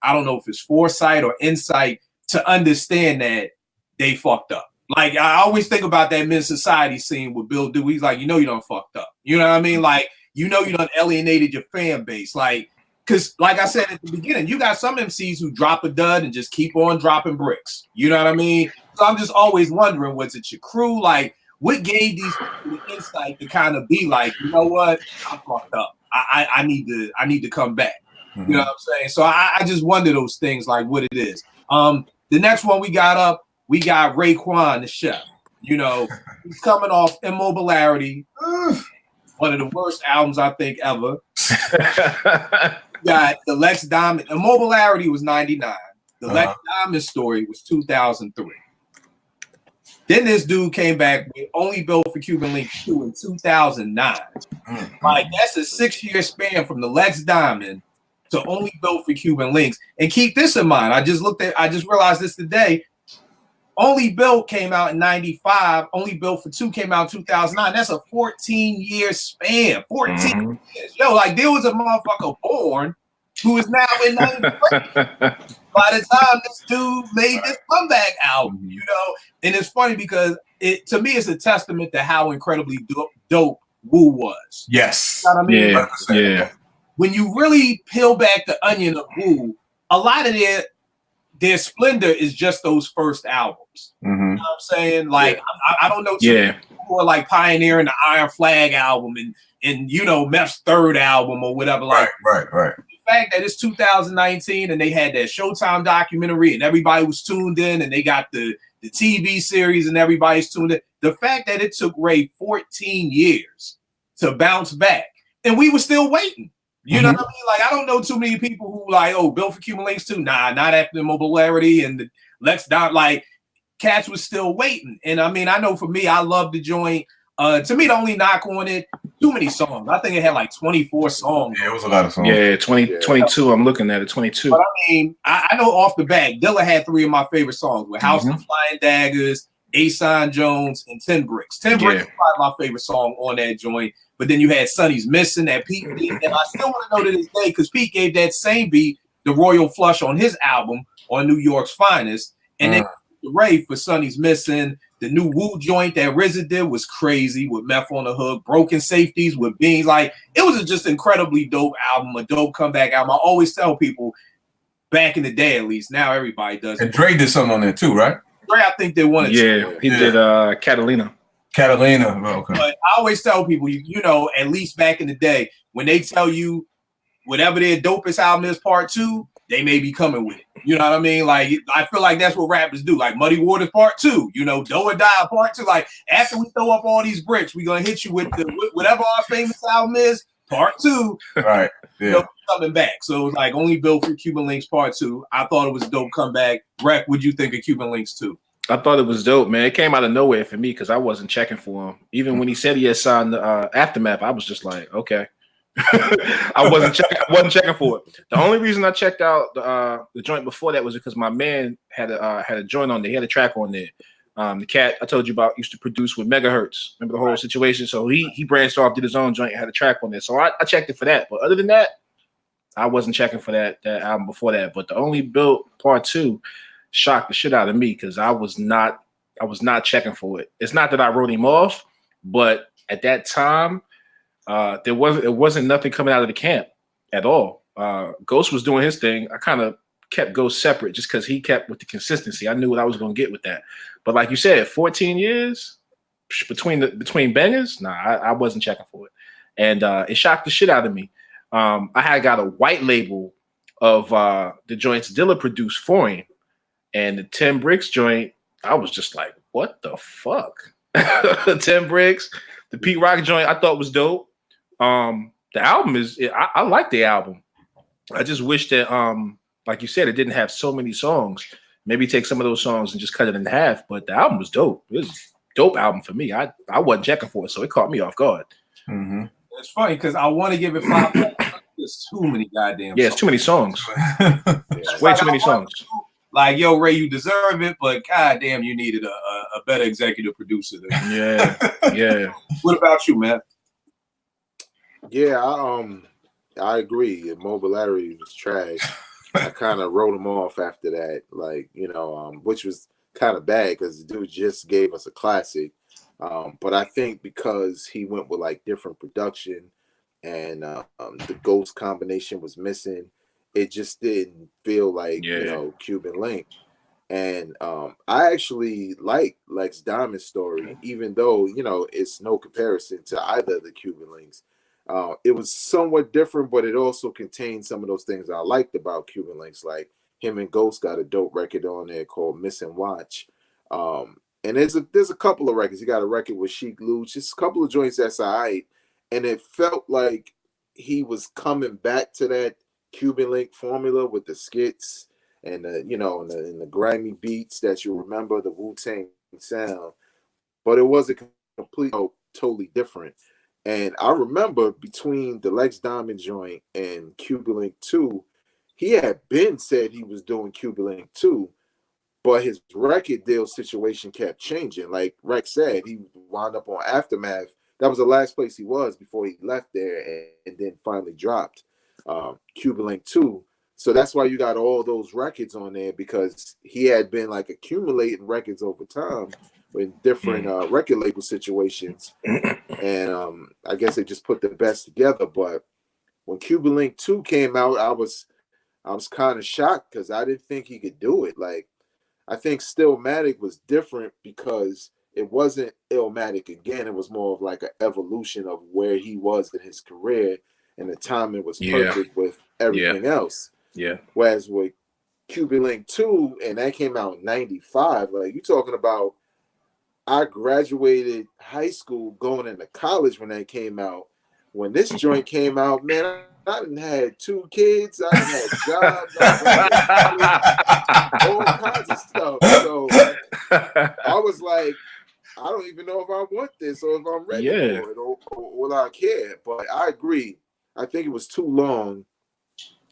I don't know if it's foresight or insight to understand that they fucked up. Like, I always think about that Mid Society scene with Bill Dewey. He's like, you done fucked up. You know what I mean? Like, you done alienated your fan base. Like, because like I said at the beginning, you got some MCs who drop a dud and just keep on dropping bricks. You know what I mean? So I'm just always wondering, was it your crew? Like, what gave these people the insight to kind of be like, you know what? I fucked up. I need to come back. You know what I'm saying? So I just wonder those things, like what it is. The next one we got Raekwon the Chef. You know, he's coming off Immobilarity, one of the worst albums I think ever. Got the Lex Diamond. Immobilarity was 99. The Lex Diamond Story was 2003. Then this dude came back with Only Built for Cuban Link 2 in 2009. Like, that's a 6-year span from the Lex Diamond to Only Built for Cuban Links. And keep this in mind. I just realized this today. Only Built came out in 95. Only Built for 2 came out in 2009. That's a 14-year span. 14 years. Yo, like, there was a motherfucker born who is now in 93. By the time this dude made this comeback album, you know, and it's funny because to me it's a testament to how incredibly dope Wu was. Yes. You know what I mean? Yeah. When you really peel back the onion of Wu, a lot of their splendor is just those first albums. You know what I'm saying? Like, I don't know too many people who are like pioneering the Iron Flag album and you know, Meph's third album or whatever. Like, right. The fact that it's 2019 and they had that Showtime documentary and everybody was tuned in and they got the TV series and everybody's tuned in. The fact that it took Ray 14 years to bounce back and we were still waiting. You know what I mean? Like, I don't know too many people who like, oh, Built for Cuban Links 2. Nah, not after Immobilarity and the Lex Dot. Like, cats was still waiting. And I mean, I know for me, I love the joint. To me, the only knock on it, too many songs. I think it had like 24 songs. Yeah, it was a lot of songs. Yeah, 22. I'm looking at it, 22. But I mean, I know off the bat, Dilla had 3 of my favorite songs with House of Flying Daggers, Ason Jones, and 10 Bricks. 10 Bricks is probably my favorite song on that joint. But then you had Sonny's Missing, that Pete beat. And I still want to know to this day, because Pete gave that same beat, the Royal Flush on his album, on New York's Finest. And then Ray for Sonny's Missing. The new Wu joint that RZA did was crazy with Meth on the Hook, Broken Safeties with Beans. Like, it was a just incredibly dope album, a dope comeback album. I always tell people, back in the day at least, now everybody does it. And Dre did something on there too, right? Dre, I think they wanted to. He did Catalina. Catalina. Okay. But I always tell people, you know, at least back in the day, when they tell you whatever their dopest album is, part 2, they may be coming with it. You know what I mean? Like, I feel like that's what rappers do. Like Muddy Waters part 2, you know, Do or Die part 2. Like, after we throw up all these bricks, we're gonna hit you with whatever our famous album is, part 2. Right. Yeah. You know, coming back. So it was like only built for Cuban Links part 2. I thought it was a dope comeback. Rec, what'd you think of Cuban Links 2? I thought it was dope, man. It came out of nowhere for me because I wasn't checking for him. Even when he said he had signed Aftermath, I was just like, okay. I wasn't checking for it. The only reason I checked out the joint before that was because my man had a joint on there. He had a track on there. The cat I told you about used to produce with Megahertz. Remember the whole situation? So he branched off, did his own joint, had a track on there. So I checked it for that. But other than that, I wasn't checking for that album before that. But the Only Built Part 2 shocked the shit out of me because I was not checking for it. It's not that I wrote him off, but at that time, it wasn't nothing coming out of the camp at all. Ghost was doing his thing. I kind of kept Ghost separate just because he kept with the consistency. I knew what I was going to get with that. But like you said, 14 years between bangers, nah, I wasn't checking for it, and it shocked the shit out of me. I had got a white label of the joints Dilla produced for him, and the 10 Bricks joint. I was just like, what the fuck? 10 Bricks, the Pete Rock joint. I thought was dope. The album is. I like the album. I just wish that, like you said, it didn't have so many songs. Maybe take some of those songs and just cut it in half. But the album was dope. It was a dope album for me. I wasn't checking for it, so it caught me off guard. Mm-hmm. It's funny because I want to give it 5. There's too many goddamn. Yeah, it's too many songs. It's way too many songs. Like, yo, Ray, you deserve it, but goddamn, you needed a better executive producer. Yeah. What about you, man? Yeah, I agree. Mobile Larry was trash. I kind of wrote him off after that, like, you know, which was kind of bad because the dude just gave us a classic. But I think because he went with like different production and the Ghost combination was missing, it just didn't feel like, you know, Cuban Link. And I actually like Lex Diamond's story, even though, you know, it's no comparison to either of the Cuban Links. It was somewhat different, but it also contained some of those things I liked about Cuban Links. Like him and Ghost got a dope record on there called Missing Watch. And there's a couple of records. He got a record with Sheik Luch, just a couple of joints that's all right. And it felt like he was coming back to that Cuban Link formula with the skits and the grimy beats that you remember, the Wu-Tang sound. But it wasn't completely totally different. And I remember between the Lex Diamond joint and Cuban Link 2, he had been said he was doing Cuban Link 2, but his record deal situation kept changing. Like Rex said, he wound up on Aftermath. That was the last place he was before he left there and then finally dropped Cuban Link 2. So that's why you got all those records on there, because he had been like accumulating records over time in different record label situations. And I guess they just put the best together. But when Cuban Link 2 came out, I was kind of shocked because I didn't think he could do it. Like, I think Stillmatic was different because it wasn't Illmatic again. It was more of like an evolution of where he was in his career, and the timing was perfect with everything else. Yeah. Whereas with Cuban Link 2, and that came out in 95, like, you talking about, I graduated high school going into college when that came out. When this joint came out, man, I done had 2 kids. I done had jobs. All kinds of stuff. So I was like, I don't even know if I want this or if I'm ready for it or will I care. But I agree. I think it was too long.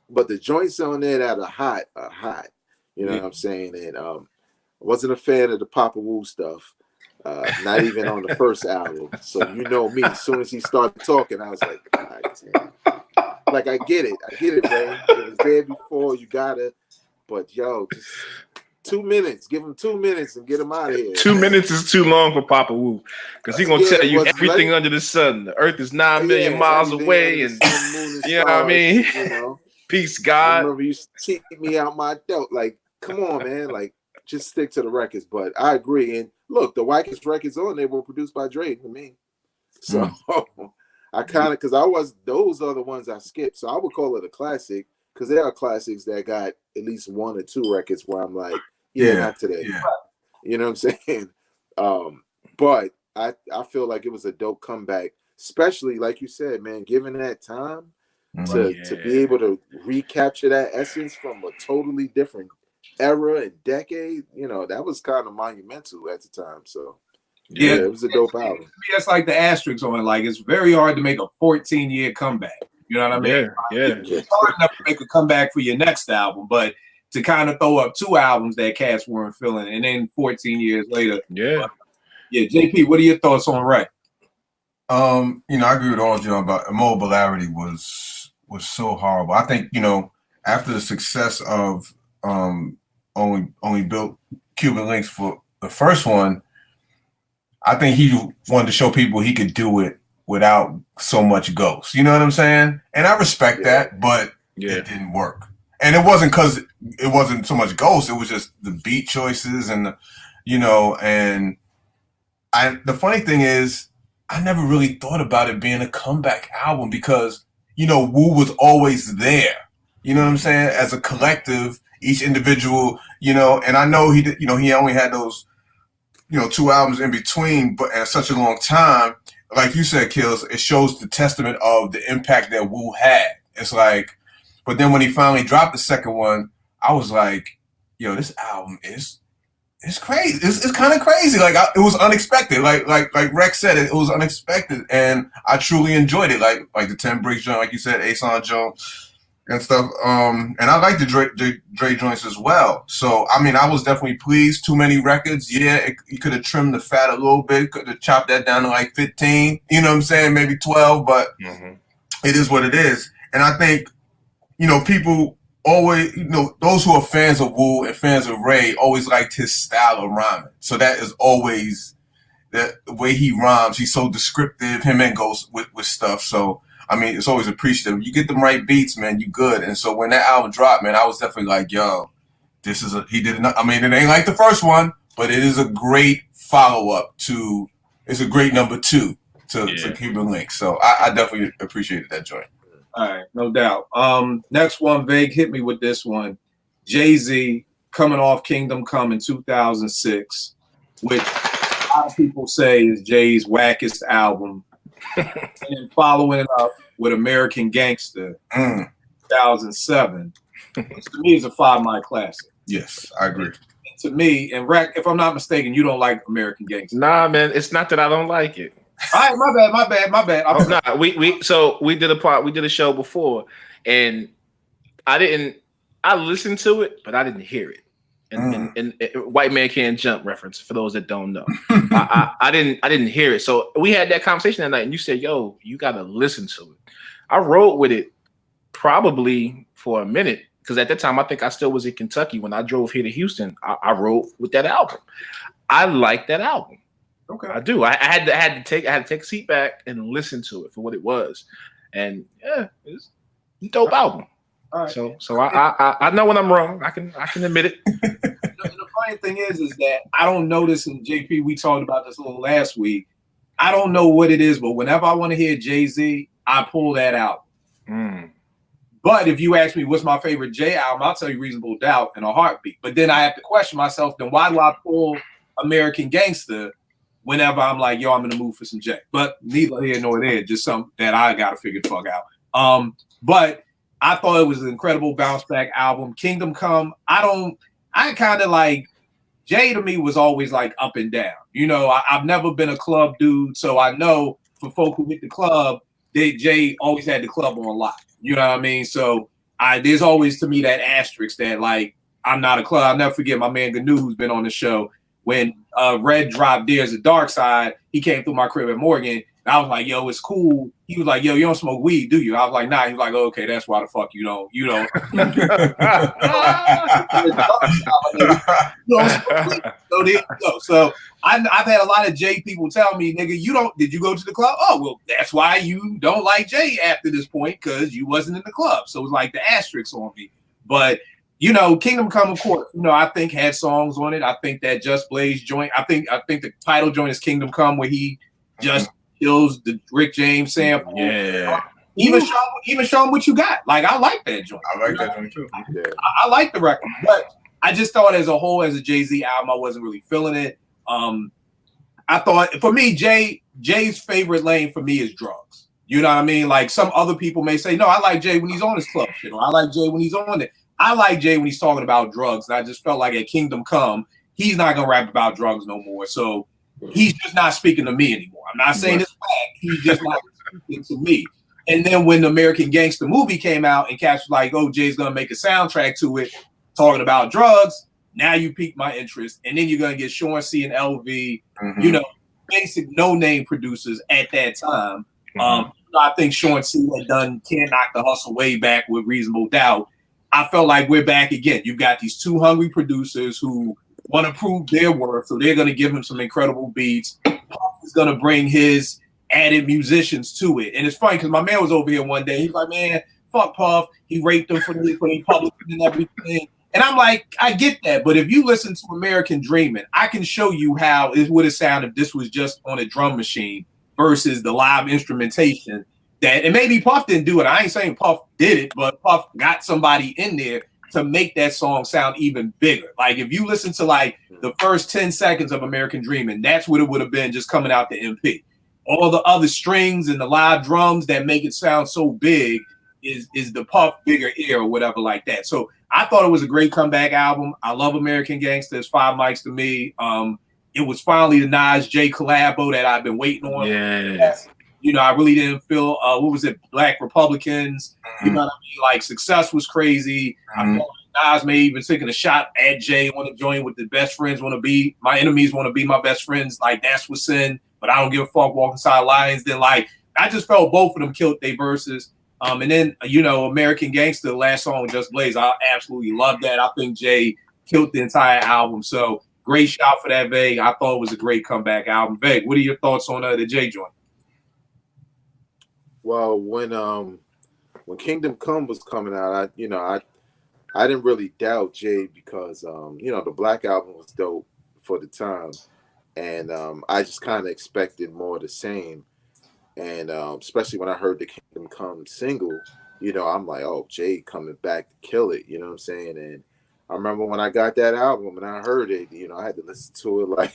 But the joints on there that are hot. You know what I'm saying? And I wasn't a fan of the Papa Wu stuff. Not even on the first album. So you know me, as soon as he started talking, I was like, God damn. Like, I get it, Ray. It was there before, you gotta, but yo, just 2 minutes. Give him 2 minutes and get him out of here. 2 minutes is too long for Papa Wu, because he's gonna tell you everything under the sun. The earth is 9 million miles away, and you know what I mean? You know? Peace, God. I remember you used to cheat me out my dope. Like, come on, man. Like, just stick to the records. But I agree. And look, the wackest records on there were produced by Dre to me. So I kind of, because those are the ones I skipped. So I would call it a classic because there are classics that got at least 1 or 2 records where I'm like, not today. Yeah. You know what I'm saying? But I feel like it was a dope comeback, especially like you said, man, given that time to be able to recapture that essence from a totally different era and decade, that was kind of monumental at the time. So yeah, it was a dope album. To me, that's like the asterisks on it. Like, it's very hard to make a 14-year comeback. You know what I mean? Yeah. It's hard enough to make a comeback for your next album, but to kind of throw up 2 albums that cats weren't feeling, and then 14 years later. Yeah. JP, what are your thoughts on Ray? I agree with all of you about Immobilarity was so horrible. I think, after the success of only built Cuban Links for the first one, I think he wanted to show people he could do it without so much ghost. You know what I'm saying? And I respect that, but it didn't work. And it wasn't because it wasn't so much ghost. It was just the beat choices and the funny thing is, I never really thought about it being a comeback album because, Wu was always there. You know what I'm saying? As a collective, each individual, and I know he did, he only had those, 2 albums in between, but in such a long time, like you said, Kills, it shows the testament of the impact that Wu had. It's like, but then when he finally dropped the second one, I was like, yo, this album is crazy. It's kind of crazy. Like it was unexpected. Like Rex said, it was unexpected, and I truly enjoyed it. Like the 10 Bricks joint, like you said, Ason joint and stuff. And I like the Dre joints as well. So I mean, I was definitely pleased. Too many records. Yeah, you could have trimmed the fat a little bit. Could have chopped that down to like 15. You know what I'm saying? Maybe 12. But it is what it is. And I think people always, those who are fans of Wu and fans of Ray always liked his style of rhyming. So that is always the way he rhymes. He's so descriptive, him and Ghost with stuff. So, I mean, it's always appreciative. You get them right beats, man, you good. And so when that album dropped, man, I was definitely like, yo, he did enough. I mean, it ain't like the first one, but it is a great follow-up to, it's a great number 2 to Cuban Links. So I definitely appreciated that joint. All right, no doubt. Next one, Vague hit me with this one. Jay-Z coming off Kingdom Come in 2006, which a lot of people say is Jay's wackest album. And then following it up with American Gangster 2007. To me, it's a 5-mile classic. Yes, I agree. And to me, and Rack, if I'm not mistaken, you don't like American Gangster. Nah, man, it's not that I don't like it. All right, my bad. Nah, we did a show before, and I listened to it, but I didn't hear it. And White Man Can't Jump reference for those that don't know. I didn't hear it. So we had that conversation that night, and you said, "Yo, you gotta listen to it." I rode with it probably for a minute because at that time I think I still was in Kentucky when I drove here to Houston. I rode with that album. I like that album. Okay, I do. I had to take a seat back and listen to it for what it was, and it's a dope album. All right. So I know when I'm wrong. I can admit it. The funny thing is that I don't notice, and JP, we talked about this a little last week. I don't know what it is, but whenever I want to hear Jay-Z, I pull that out. But if you ask me what's my favorite Jay album, I'll tell you Reasonable Doubt in a heartbeat. But then I have to question myself, then why do I pull American Gangster whenever I'm like, yo, I'm in the mood for some Jay? But neither here nor there, just something that I got to figure the fuck out. But I thought it was an incredible bounce back album. Kingdom Come, I kind of like, Jay to me was always like up and down. You know, I've never been a club dude, so I know for folk who hit the club, Jay always had the club on lock. You know what I mean? So there's always to me that asterisk that like, I'm not a club. I'll never forget my man Gnu, who's been on the show, when Red dropped There's a Dark Side, he came through my crib at Morgan. And I was like, yo, it's cool. He was like, yo, you don't smoke weed, do you? I was like, nah. He was like, oh, okay, that's why the fuck you don't. So there you go. So I've had a lot of Jay people tell me, nigga, did you go to the club? Oh, well, that's why you don't like Jay after this point, because you wasn't in the club. So it was like the asterisk on me. But you know, Kingdom Come, of course, you know, I think had songs on it. I think that Just Blaze joint, I think the title joint is Kingdom Come, where he just kills the Rick James sample. Yeah. Even show him what you got. Like, I like that joint. I like that joint too. Yeah. I like the record, but I just thought as a whole, as a Jay-Z album, I wasn't really feeling it. I thought, for me, Jay's favorite lane for me is drugs. You know what I mean? Like, some other people may say, no, I like Jay when he's on his club shit, or I like Jay when he's on it. I like Jay when he's talking about drugs, and I just felt like at Kingdom Come, he's not gonna rap about drugs no more. So he's just not speaking to me anymore. I'm not saying it's bad. He's just not speaking to me. And then when the American Gangster movie came out and cats was like, oh, Jay's gonna make a soundtrack to it talking about drugs, now you piqued my interest. And then you're gonna get Sean C and LV, you know, basic no-name producers at that time. I think Sean C had done Can't Knock the Hustle way back with Reasonable Doubt. I felt like we're back again. You've got these two hungry producers who want to prove their worth, so they're going to give him some incredible beats. Puff is going to bring his added musicians to it. And it's funny because my man was over here one day. He's like, man, fuck Puff. He raped them for the public and everything. And I'm like, I get that. But if you listen to American Dreamin', I can show you how it would have sounded if this was just on a drum machine versus the live instrumentation. That, and maybe Puff didn't do it. I ain't saying Puff did it, but Puff got somebody in there to make that song sound even bigger. Like, if you listen to like the first 10 seconds of American Dreamin', that's what it would have been just coming out the MP. All the other strings and the live drums that make it sound so big is the Puff bigger ear or whatever like that. So I thought it was a great comeback album. I love American Gangster. It's 5 mics to me. It was finally the Nas J collabo that I've been waiting on. Yes. You know, I really didn't feel, what was it, Black Republicans, you know what I mean? Like, Success was crazy. I felt like Nas may even taking a shot at Jay on the joint with the best friends want to be, my enemies want to be my best friends. Like, that's what's in, but I don't give a fuck, walking side lions. Then, like, I just felt both of them killed their verses. And then, you know, American Gangster, the last song, Just Blaze, I absolutely love that. I think Jay killed the entire album. So, great shout for that, Vague. I thought it was a great comeback album. Vague, what are your thoughts on the Jay joint? Well, when Kingdom Come was coming out, I didn't really doubt Jay because you know, the Black album was dope for the time, and I just kind of expected more of the same, and especially when I heard the Kingdom Come single, you know, I'm like, oh, Jay coming back to kill it, you know what I'm saying? And I remember when I got that album and I heard it, you know, I had to listen to it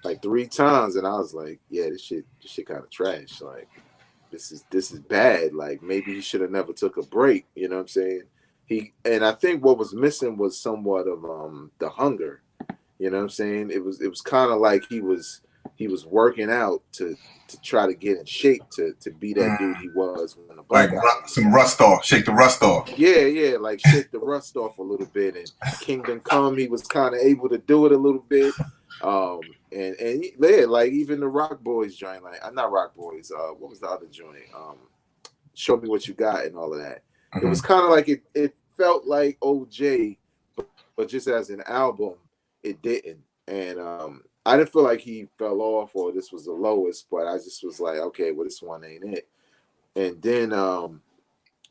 like 3 times, and I was like, yeah, this shit kind of trash, like. This is bad. Like, maybe he should have never took a break. You know what I'm saying? And I think what was missing was somewhat of the hunger. You know what I'm saying? It was kind of like he was working out to try to get in shape to be that dude he was when the Black some rust off, shake the rust off. Yeah, like shake the rust off a little bit. And Kingdom Come, he was kind of able to do it a little bit. And yeah, like even the Rock Boys joint, like I'm not Rock Boys. What was the other joint? Show Me What You Got and all of that. It was kind of like it felt like OJ, but just as an album, it didn't. And I didn't feel like he fell off or this was the lowest, but I just was like, okay, well, this one ain't it. And then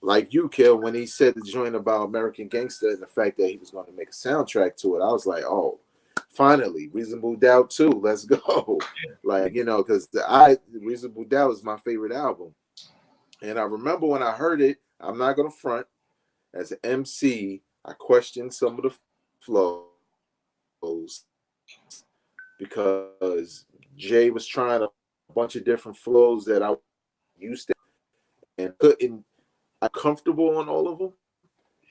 like you, Kill, when he said the joint about American Gangster and the fact that he was going to make a soundtrack to it, I was like, oh. Finally, Reasonable Doubt 2, let's go. Like, you know, because Reasonable Doubt is my favorite album. And I remember when I heard it, I'm not going to front, as an MC, I questioned some of the flows because Jay was trying a bunch of different flows that I used to and couldn't, I'm comfortable on all of them.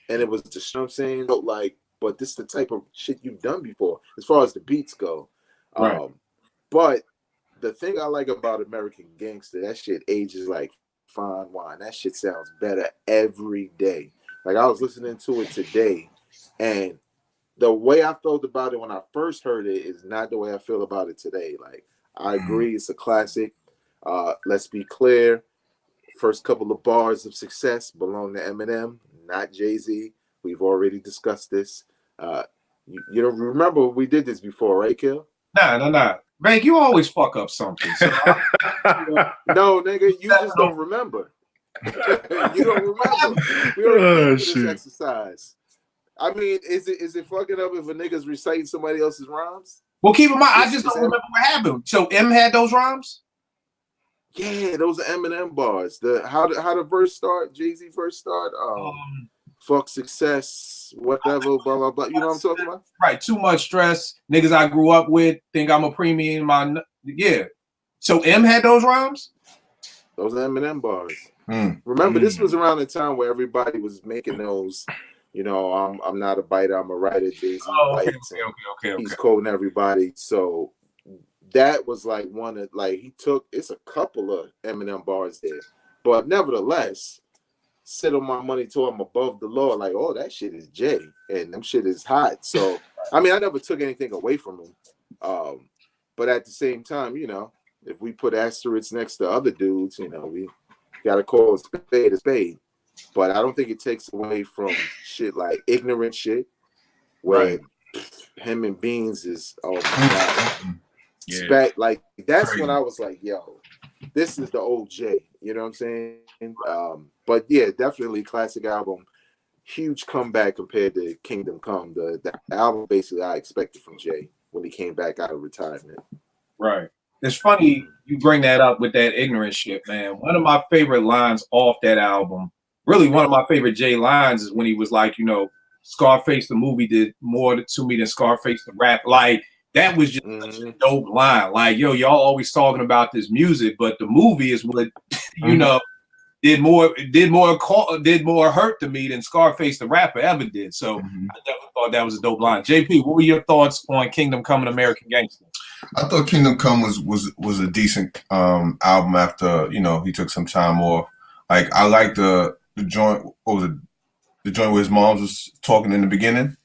And it was just, you know what I'm saying, like, but this is the type of shit you've done before as far as the beats go. Right. But the thing I like about American Gangster, that shit ages like fine wine. That shit sounds better every day. Like I was listening to it today, and the way I felt about it when I first heard it is not the way I feel about it today. Like I agree, it's a classic. Let's be clear. First couple of bars of Success belong to Eminem, not Jay-Z. We've already discussed this. You don't remember we did this before, right, Kill? Nah. Bank, you always fuck up something. So no, nigga, you just don't remember. You don't remember. We already did this exercise. I mean, is it fucking up if a nigga's reciting somebody else's rhymes? Well, keep in mind, I It's- just it's don't remember what happened. So M had those rhymes? Yeah, those are Eminem bars. How the verse start? Jay-Z first start. Fuck success, whatever, blah blah blah. You know what I'm talking about? Right. Too much stress. Niggas I grew up with think I'm a premium. Yeah. So M had those rhymes? Those are Eminem bars. Mm. Remember, this was around the time where everybody was making those. You know, I'm not a biter, I'm a writer. Jay-Z bites. Okay. He's quoting everybody. So that was like one of it's a couple of Eminem bars there, but nevertheless, sit on my money till I'm above the law. Like, oh, that shit is Jay, and them shit is hot. So I mean, I never took anything away from him. But at the same time, you know, if we put asterisks next to other dudes, you know, we gotta call a spade. But I don't think it takes away from shit like ignorant shit, where him and Beans is, oh my god. Yeah. Like that's Crazy. when I was like, yo, this is the old Jay. You know what I'm saying? But yeah, definitely classic album. Huge comeback compared to Kingdom Come. The album basically I expected from Jay when he came back out of retirement. Right. It's funny you bring that up with that ignorant shit, man. One of my favorite lines off that album, really one of my favorite Jay lines, is when he was like, you know, Scarface the movie did more to me than Scarface the rap. Like, that was just such a dope line. Like, yo, y'all always talking about this music, but the movie is what you know did more hurt to me than Scarface the rapper ever did. So I definitely thought that was a dope line. JP, what were your thoughts on Kingdom Come and American Gangster? I thought Kingdom Come was a decent album after, you know, he took some time off. Like, I like the joint. What was it? The joint where his mom was talking in the beginning.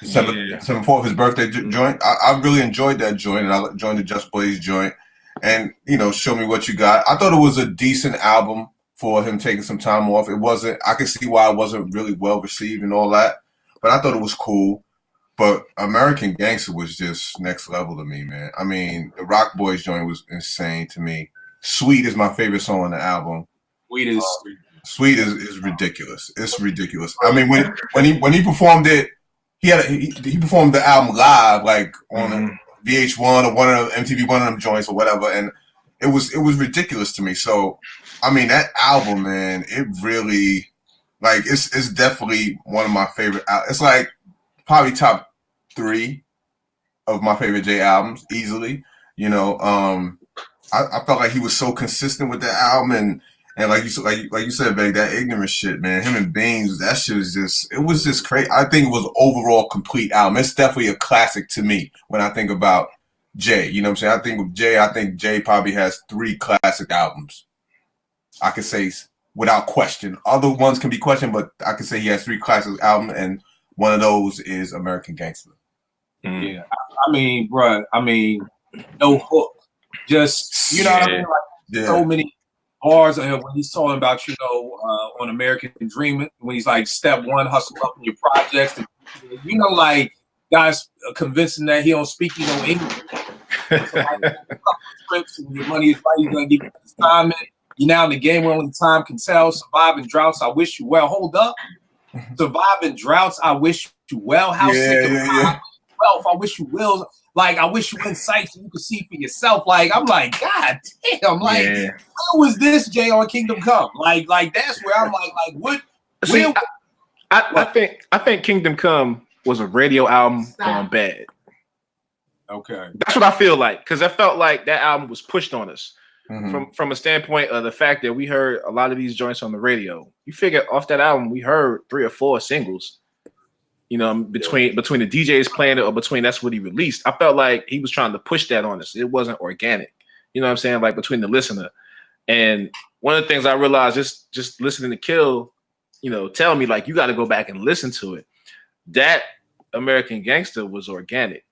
December 4th, his birthday joint. I really enjoyed that joint, and I joined the Just Blaze joint. And, you know, Show Me What You Got. I thought it was a decent album for him taking some time off. It wasn't, I could see why it wasn't really well received and all that, but I thought it was cool. But American Gangster was just next level to me, man. I mean, the Rock Boys joint was insane to me. Sweet is my favorite song on the album. Sweet is ridiculous. It's ridiculous. I mean, when he performed it, he performed the album live, like on VH1 or one of MTV, one of them joints or whatever, and it was ridiculous to me. So, I mean, that album, man, it really, like, it's definitely one of my favorite. It's like probably top 3 of my favorite Jay albums, easily. You know, I felt like he was so consistent with that album, and like you said, babe, that ignorant shit, man. Him and Beans, that shit was just crazy. I think it was an overall complete album. It's definitely a classic to me when I think about Jay. You know what I'm saying? I think Jay probably has 3 classic albums. I could say without question. Other ones can be questioned, but I could say he has 3 classic albums, and one of those is American Gangster. Yeah, I mean, bruh, no hook. Just, you know what I mean? Like, so many bars when he's talking about, you know, on American Dream, when he's like, step 1, hustle up in your projects. And, you know, like, guys convincing that he don't speak, you know, English. So, like, trips and your money is right, he's going to give you this time. And you're now in the game where only time can tell. Surviving droughts, I wish you well. Hold up. Surviving droughts, I wish you well. How sick of wealth, I wish you will. Like, I wish you insight so you could see for yourself. Like, I'm like, God damn, like, where was this Jay on Kingdom Come? Like that's where I'm like what? See, I think Kingdom Come was a radio album gone bad. Okay, that's what I feel like, because I felt like that album was pushed on us from a standpoint of the fact that we heard a lot of these joints on the radio. You figure off that album, we heard 3 or 4 singles. You know, between the DJs playing it or between that's what he released. I felt like he was trying to push that on us. It wasn't organic. You know what I'm saying? Like, between the listener. And one of the things I realized just listening to Kill, you know, tell me, like, you got to go back and listen to it. That American Gangster was organic.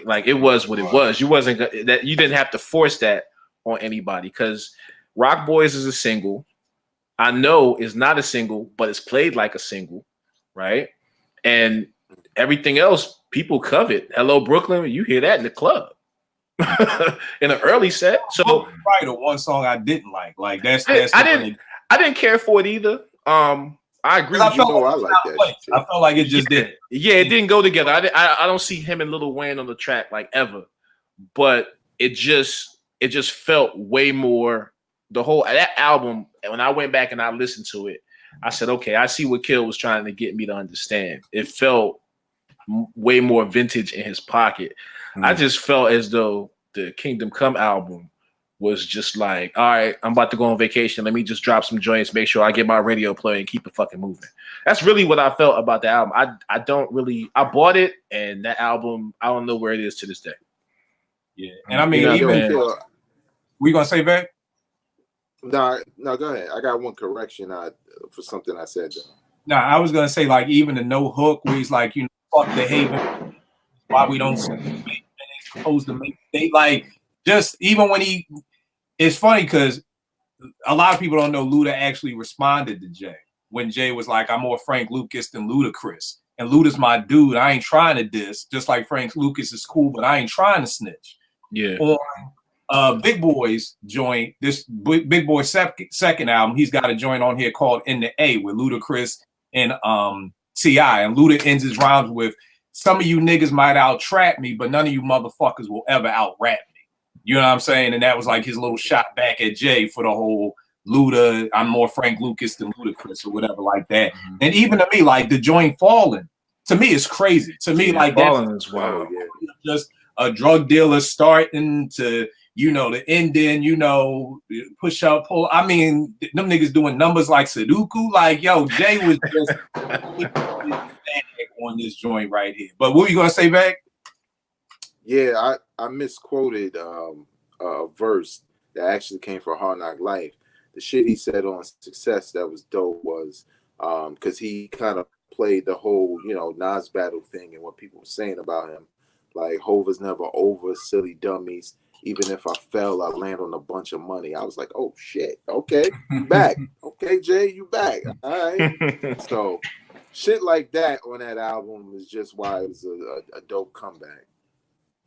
Like it was what it was. You didn't have to force that on anybody, because Rock Boys is a single. I know it's not a single, but it's played like a single, right? And everything else people covet. Hello Brooklyn, you hear that in the club in an early set. So probably the one song I didn't like. Like I didn't care for it either. I I agree I with you. felt I like that shit. I felt like it just did. Yeah, it didn't go together. I don't see him and Lil Wayne on the track like ever, but it just felt way more. The whole that album. When I went back and I listened to it, I said, okay, I see what Kill was trying to get me to understand. It felt way more vintage in his pocket. I just felt as though the Kingdom Come album was just like, all right, I'm about to go on vacation. Let me just drop some joints, make sure I get my radio play and keep it fucking moving. That's really what I felt about the album. I bought it, and that album, I don't know where it is to this day. Yeah, and I mean, we gonna say back? No, go ahead. I got one correction for something I said. No, I was gonna say like even the no hook where he's like, fuck the Haven. Why we don't make supposed to make they like just even when it's funny because a lot of people don't know Luda actually responded to Jay when Jay was like, I'm more Frank Lucas than Ludacris. And Luda's my dude. I ain't trying to diss, just like Frank Lucas is cool, but I ain't trying to snitch. Yeah. On Big Boy's joint, this Big Boy second album, he's got a joint on here called In the A with Ludacris and T.I. And Luda ends his rhymes with, some of you niggas might out-trap me, but none of you motherfuckers will ever out-rap me. You know what I'm saying? And that was like his little shot back at Jay for the whole Luda, I'm more Frank Lucas than Ludacris or whatever like that. Mm-hmm. And even to me, like the joint Fallen, to me it's crazy. To me, like Fallen is wild. Just a drug dealer starting to, the ending, push up, pull. I mean, them niggas doing numbers like Sudoku. Like, yo, Jay was just on this joint right here. But what were you gonna say, back? Yeah, I misquoted a verse that actually came from Hard Knock Life. The shit he said on Success that was dope was because he kind of played the whole, Nas battle thing and what people were saying about him. Like, Hov is never over, silly dummies. Even if I fell, I land on a bunch of money. I was like, oh, shit. Okay, you back. Okay, Jay, you back. All right. So shit like that on that album is just why it was a dope comeback.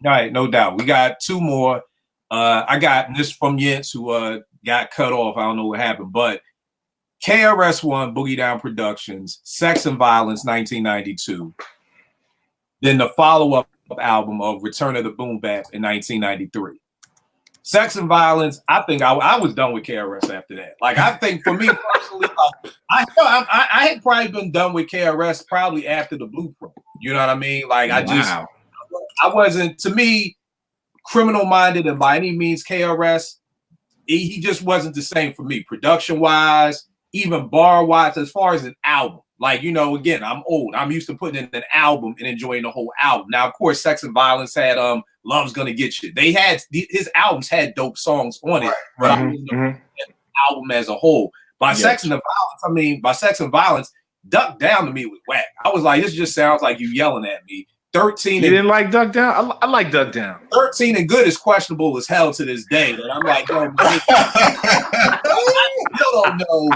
All right, no doubt. We got two more. I got this from Yentz, who got cut off. I don't know what happened, but KRS-One, Boogie Down Productions, Sex and Violence, 1992. Then the follow-up album of Return of the Boom Bap in 1993. Sex and Violence, I think I was done with KRS after that. Like, I think for me personally, I had probably been done with KRS probably after the Blueprint. You know what I mean? Like, I wasn't, to me, criminal-minded and by any means KRS, he just wasn't the same for me. Production-wise, even bar-wise, as far as an album. Like, again, I'm old. I'm used to putting in an album and enjoying the whole album. Now, of course, Sex and Violence had Love's Gonna Get You. They had his albums had dope songs on it, but I mean, the album as a whole. By Sex and Violence, Duck Down to me was whack. I was like, this just sounds like you yelling at me. 13. You didn't like Duck Down? I like Duck Down. 13 and Good is questionable as hell to this day. And I'm like, yo, I still don't know.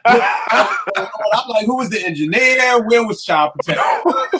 I'm like, who was the engineer? Where was Child Protector? What the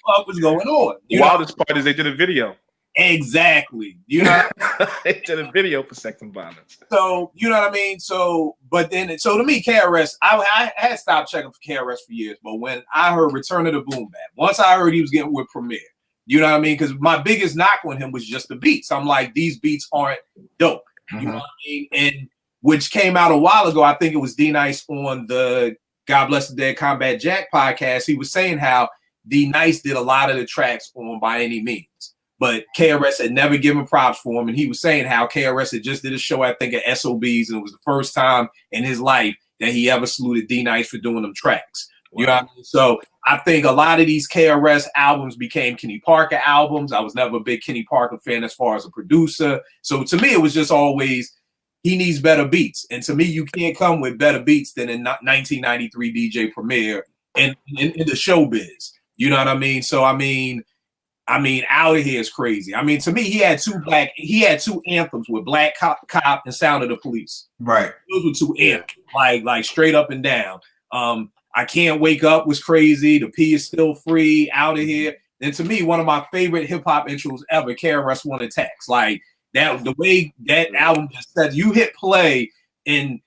fuck was going on? The wildest part is they did a video. Exactly. They did a video for Sex and Violence. So, you know what I mean? So to me, KRS, I had stopped checking for KRS for years, but when I heard Return of the Boom Bap, once I heard he was getting with Premier, you know what I mean? Because my biggest knock on him was just the beats. I'm like, these beats aren't dope. You know what I mean? And which came out a while ago. I think it was D-Nice on the God Bless the Dead Combat Jack podcast. He was saying how D-Nice did a lot of the tracks on By Any Means. But KRS had never given props for him. And he was saying how KRS had just did a show, I think, at SOBs. And it was the first time in his life that he ever saluted D-Nice for doing them tracks. Wow. You know what I mean? So I think a lot of these KRS albums became Kenny Parker albums. I was never a big Kenny Parker fan as far as a producer. So to me, it was just always, he needs better beats. And to me, you can't come with better beats than in 1993 DJ Premier in the showbiz. You know what I mean? So, I mean, Out of Here is crazy. I mean, to me, he had two anthems with Black Cop and Sound of the Police. Right. Those were two anthems, like straight up and down. I Can't Wake Up was crazy. The P Is Still Free, Out of Here. And to me, one of my favorite hip hop intros ever, KRS-One Attacks. Like that, the way that album just said, you hit play and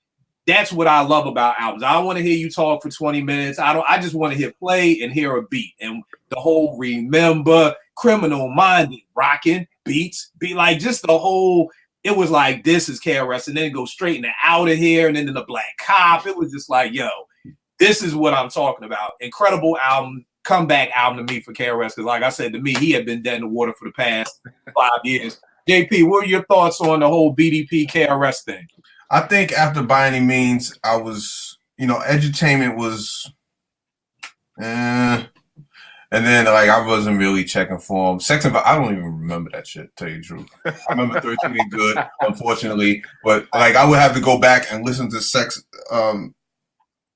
That's what I love about albums. I don't want to hear you talk for 20 minutes. I just want to hear play and hear a beat. And the whole Remember, Criminal Minded, rocking beats, be like just the whole. It was like, this is KRS, and then it goes straight into Out of Here, and then to the Black Cop. It was just like, yo, this is what I'm talking about. Incredible album, comeback album to me for KRS, because like I said, to me, he had been dead in the water for the past 5 years. JP, what are your thoughts on the whole BDP KRS thing? I think after By Any Means, I was, Edutainment was, and then like I wasn't really checking for him. Sex and I don't even remember that shit, to tell you the truth. I remember 13 and Good, unfortunately, but like I would have to go back and listen to Sex.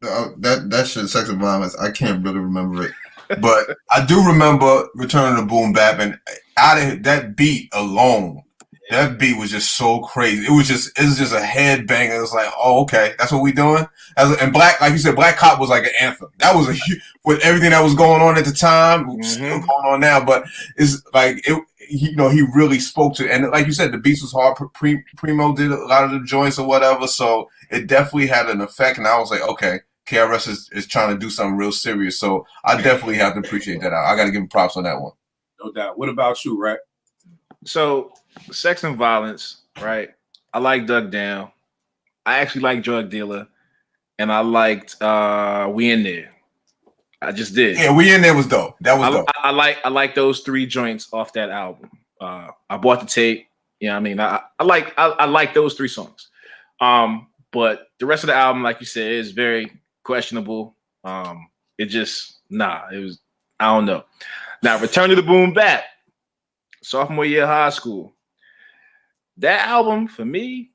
That shit, Sex and Violence. I can't really remember it, but I do remember Return of the Boom Bap, and out of that beat alone. That beat was just so crazy. It was just a headbanger. It was like, oh, okay, that's what we doing. And Black, like you said, Black Cop was like an anthem. That was with everything that was going on at the time, still going on now. But it's like he really spoke to. And like you said, the beats was hard. Primo did a lot of the joints or whatever, so it definitely had an effect. And I was like, okay, KRS is trying to do something real serious. So I definitely have to appreciate that. I got to give him props on that one. No doubt. What about you, Rack? So, Sex and Violence, right? I like Duck Down. I actually like Drug Dealer, and I liked We In There. I just did. Yeah, We In There was dope. That was dope. I like those 3 joints off that album. I bought the tape. You know what I mean? I like those 3 songs. But the rest of the album, like you said, is very questionable. It was, I don't know. Now, Return to the Boom Bap. Sophomore year of high school. That album for me,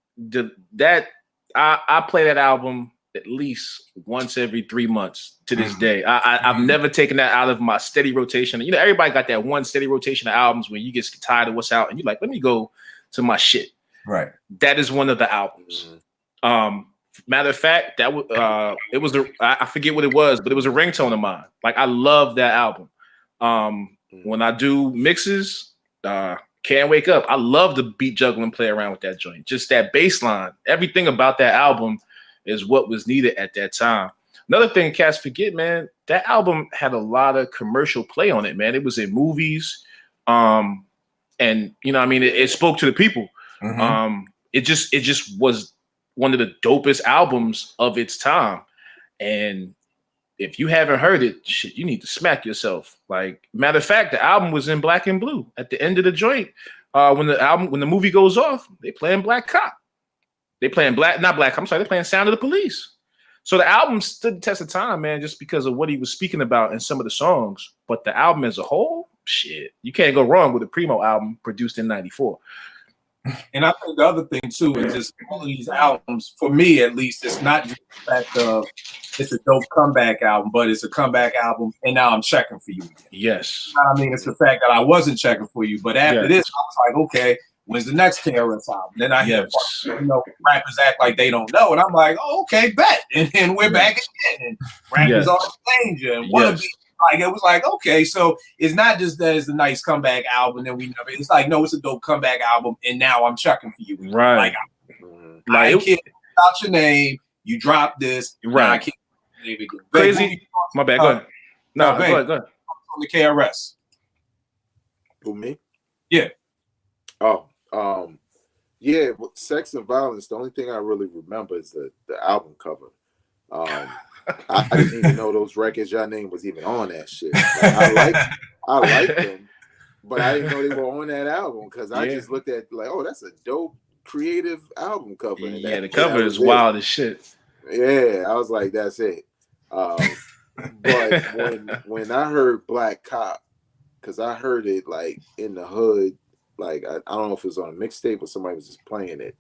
I play that album at least once every 3 months to this day. I've never taken that out of my steady rotation. Everybody got that one steady rotation of albums when you get tired of what's out and you're like, let me go to my shit. Right. That is one of the albums. Matter of fact, that I forget what it was, but it was a ringtone of mine. Like I love that album. When I do mixes. Can't Wake Up. I love the beat juggle and play around with that joint. Just that bass line. Everything about that album is what was needed at that time. Another thing cats forget, man, that album had a lot of commercial play on it, man. It was in movies. And it spoke to the people. It just was one of the dopest albums of its time. And if you haven't heard it, shit, you need to smack yourself. Like, matter of fact, the album was in black and blue. At the end of the joint, when the movie goes off, they playing Black Cop. They playing they're playing Sound of the Police. So the album stood the test of time, man, just because of what he was speaking about in some of the songs. But the album as a whole, shit, you can't go wrong with a Primo album produced in '94. And I think the other thing too is just all of these albums, for me at least, it's not just the fact of it's a dope comeback album, but it's a comeback album, and now I'm checking for you again. Yes. I mean, it's the fact that I wasn't checking for you, but after this, I was like, okay, when's the next KRS album? Then I hear rappers act like they don't know, and I'm like, oh, okay, bet, and we're back again, and rappers are danger, and wanna be. Like it was like, okay, so it's not just that it's a nice comeback album, and we never. It's like, no, it's a dope comeback album, and now I'm checking for you. Right. I can't without your name. You dropped this. Right. I can't name it. Crazy. My bad. Go ahead. No, go ahead. On the KRS. Who, me? Yeah. Oh, yeah. Sex and Violence. The only thing I really remember is the album cover. I didn't even know those records y'all name was even on that shit. Like, I liked them, but I didn't know they were on that album because I just looked at like, oh, that's a dope, creative album cover. And the cover is wild as shit. Yeah, I was like, that's it. But when I heard Black Cop, because I heard it like in the hood, like I don't know if it was on a mixtape or somebody was just playing it.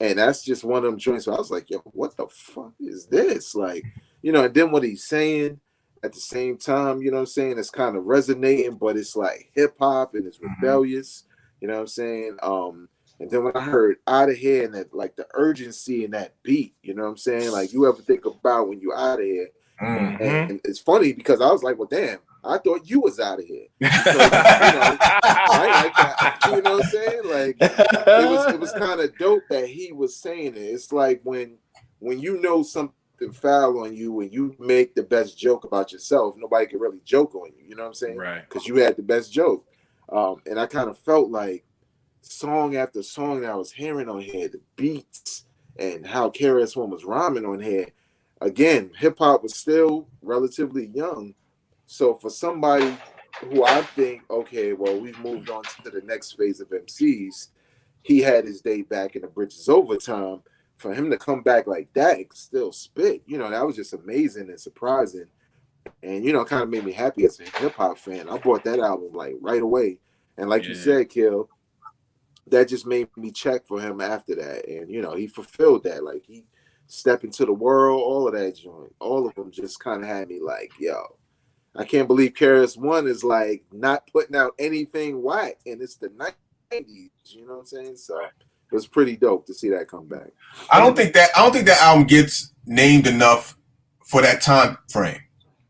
And that's just one of them joints where I was like, yo, what the fuck is this? Like, and then what he's saying at the same time, you know what I'm saying? It's kind of resonating, but it's like hip hop and it's rebellious, you know what I'm saying? And then when I heard Out of Here and that, like the urgency in that beat, you know what I'm saying? Like you ever think about when you out of here? And it's funny because I was like, well, damn, I thought you was out of here. So, I like that. You know what I'm saying? Like it was kind of dope that he was saying it. It's like when when you know something foul on you, when you make the best joke about yourself, nobody can really joke on you. You know what I'm saying? Right. Because you had the best joke. And I kind of felt like song after song that I was hearing on here, the beats and how KRS-One was rhyming on here. Again, hip hop was still relatively young. So for somebody who I think, okay, well, we've moved on to the next phase of MCs, he had his day back in the Bridges Overtime. For him to come back like that and still spit, you know, that was just amazing and surprising. And, you know, kind of made me happy as a hip hop fan. I bought that album like right away. And like you said, Kill, that just made me check for him after that. And, you know, he fulfilled that. Like, he stepped into the world, all of that joint. All of them just kind of had me like, yo, I can't believe KRS-One is like not putting out anything whack. And it's the 90s, you know what I'm saying? So it was pretty dope to see that come back. I don't think that album gets named enough for that time frame.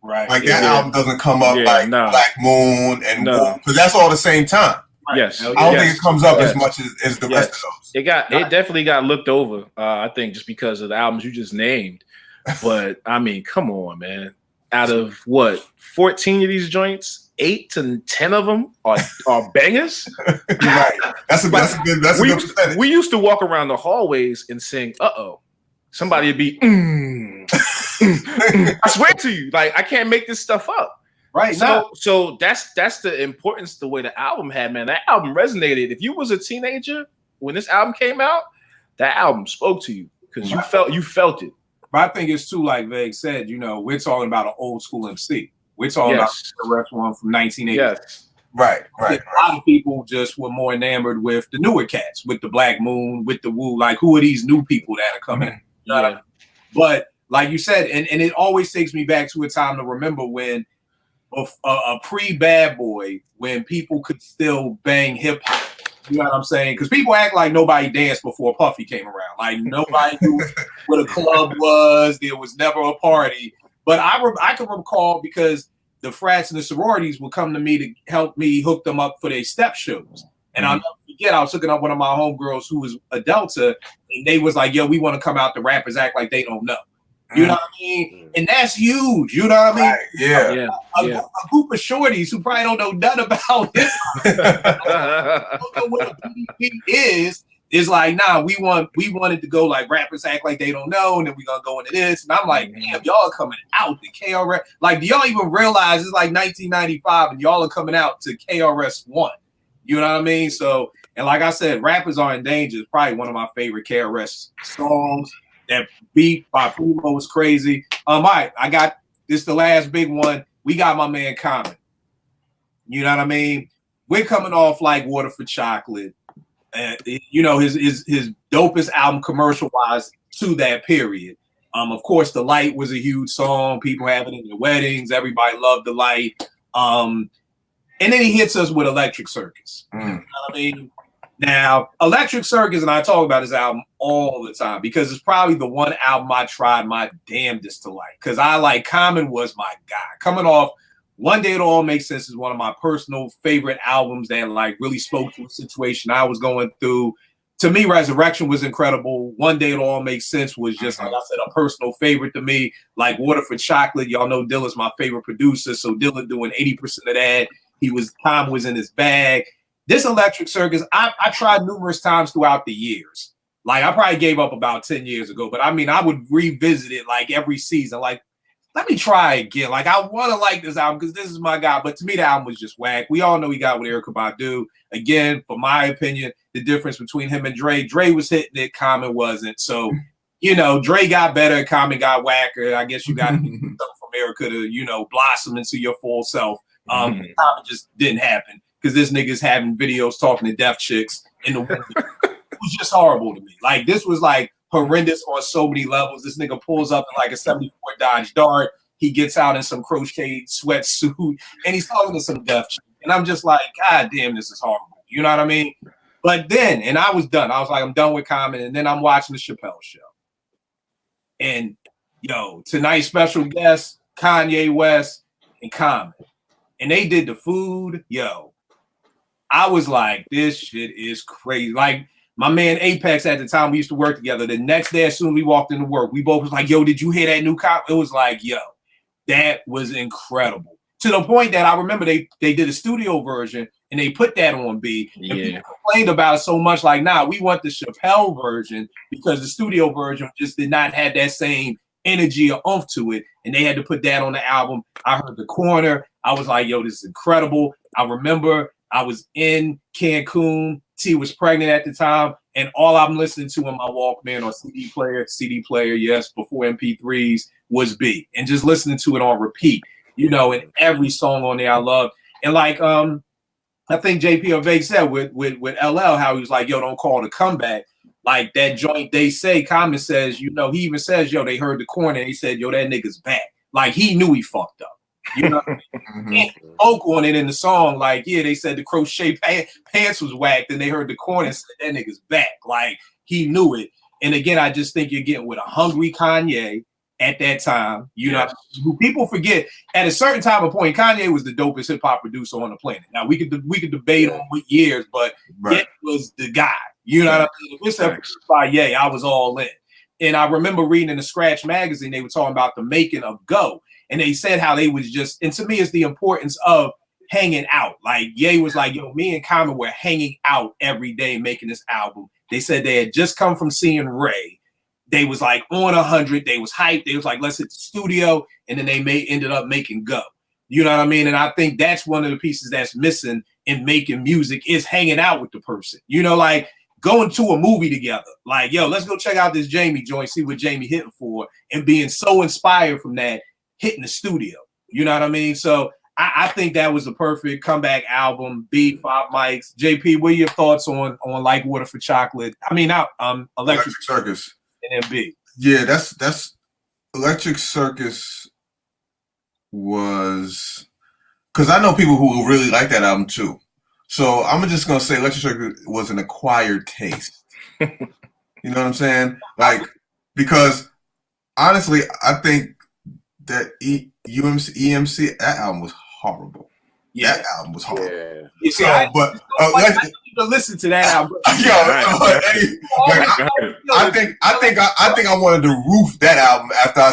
Right. Like that album doesn't come up like nah. Black Moon and because that's all the same time. Yes. I don't think it comes up as much as the rest of those. It definitely got looked over. I think just because of the albums you just named. But I mean, come on, man. Out of what 14 of these joints, 8 to 10 of them are bangers. Right. That's a good percentage. We used to walk around the hallways and sing, "Uh-oh." Somebody would be, I swear to you, like I can't make this stuff up. Right. So that's the importance the way the album had, man. That album resonated. If you was a teenager when this album came out, that album spoke to you because you felt it. But I think it's too, like Veg said, you know, we're talking about an old school MC. We're talking about the restaurant from 1980. Yes. Right. A lot of people just were more enamored with the newer cats, with the Black Moon, with the Wu. Like, who are these new people that are coming? Mm-hmm. You know what I mean? But like you said, and it always takes me back to a time to remember when a pre-Bad Boy, when people could still bang hip hop. You know what I'm saying? Because people act like nobody danced before Puffy came around. Like nobody knew what a club was. There was never a party. But I can recall because the frats and the sororities would come to me to help me hook them up for their step shows. And I'll never forget, I was hooking up one of my homegirls who was a Delta, and they was like, yo, we want to come out, the rappers act like they don't know. You know what I mean? And that's huge. You know what I mean? Right. Yeah. A group of shorties who probably don't know nothing about it. Don't know what a PDP is like, nah, we wanted to go like rappers act like they don't know, and then we're gonna go into this. And I'm like, damn, y'all are coming out to KRS. Like, do y'all even realize it's like 1995 and y'all are coming out to KRS-One? You know what I mean? So, and like I said, Rappers Are in Danger is probably one of my favorite KRS songs. That beat by Primo was crazy. All right, I got this the last big one. We got my man Common. You know what I mean? We're coming off like Water for Chocolate. And you know, his dopest album commercial wise to that period. Of course, The Light was a huge song. People have it in their weddings. Everybody loved The Light. And then he hits us with Electric Circus. You know what I mean? Now, Electric Circus, and I talk about his album all the time because it's probably the one album I tried my damnedest to like. Because I like Common was my guy. Coming off One Day It All Makes Sense is one of my personal favorite albums that like really spoke to a situation I was going through. To me, Resurrection was incredible. One Day It All Makes Sense was just, like I said, a personal favorite to me. Like Water for Chocolate, y'all know Dilla's my favorite producer, so Dilla doing 80% of that. Time was in his bag. This Electric Circus, I tried numerous times throughout the years. Like, I probably gave up about 10 years ago, but I mean, I would revisit it like every season. Like, let me try again. Like, I want to like this album because this is my guy. But to me, the album was just whack. We all know he got with Erykah Badu. Again, for my opinion, the difference between him and Dre was hitting it, Common wasn't. So, you know, Dre got better, Common got whacker. I guess you got to get something from Erykah to, you know, blossom into your full self. Common just didn't happen. Because this nigga's having videos talking to deaf chicks in the window. It was just horrible to me. Like, this was like horrendous on so many levels. This nigga pulls up in like a 74 Dodge Dart. He gets out in some crocheted sweatsuit and he's talking to some deaf chick. And I'm just like, God damn, this is horrible. You know what I mean? But then, and I was done. I was like, I'm done with Common. And then I'm watching the Chappelle Show. And, yo, tonight's special guest, Kanye West and Common. And they did the food, yo. I was like, this shit is crazy. Like My man Apex at the time, we used to work together. The next day, as soon as we walked into work, we both was like, yo, did you hear that new cop? It was like, yo, that was incredible. To the point that I remember they did a studio version and they put that on B. And people complained about it so much, like, nah, we want the Chappelle version because the studio version just did not have that same energy or oomph to it. And they had to put that on the album. I heard The Corner. I was like, yo, this is incredible. I remember I was in Cancun. T was pregnant at the time, and all I'm listening to in my Walkman or CD player, yes, before MP3s, was B, and just listening to it on repeat, you know, and every song on there I loved. And like I think JP or Vake said with LL, how he was like, yo, don't call it a comeback. Like that joint They Say, Common says, you know, he even says, yo, they heard The Corner, and he said, yo, that nigga's back. Like he knew he fucked up. You know, and spoke on it in the song. Like, yeah, they said the crochet pants was whacked, and they heard The Corner and said that nigga's back. Like he knew it. And again, I just think you're getting with a hungry Kanye at that time. You know, people forget at a certain time of point, Kanye was the dopest hip hop producer on the planet. Now we could debate on what years, but Ye was the guy. You know what I mean? If it's produced by Ye, I was all in. And I remember reading in the Scratch magazine, they were talking about the making of Go. And they said how they was just, and to me, it's the importance of hanging out. Like Ye was like, yo, me and Common were hanging out every day making this album. They said they had just come from seeing Ray. They was like on 100. They was hyped. They was like, let's hit the studio. And then they ended up making Go. You know what I mean? And I think that's one of the pieces that's missing in making music is hanging out with the person. You know, like going to a movie together. Like, yo, let's go check out this Jamie joint, see what Jamie hitting for, and being so inspired from that, hitting the studio. You know what I mean? So I think that was a perfect comeback album. B, 5 mics. JP, what are your thoughts on Like Water for Chocolate? I mean, Electric Circus. And then B. Yeah, that's Electric Circus was, because I know people who really like that album too. So I'm just gonna say Electric Circus was an acquired taste. You know what I'm saying? Like, because honestly, I think that EMC, that album was horrible. Yeah, that album was horrible. Yeah. You see, I need to listen to that album. I think I wanted to roof that album after I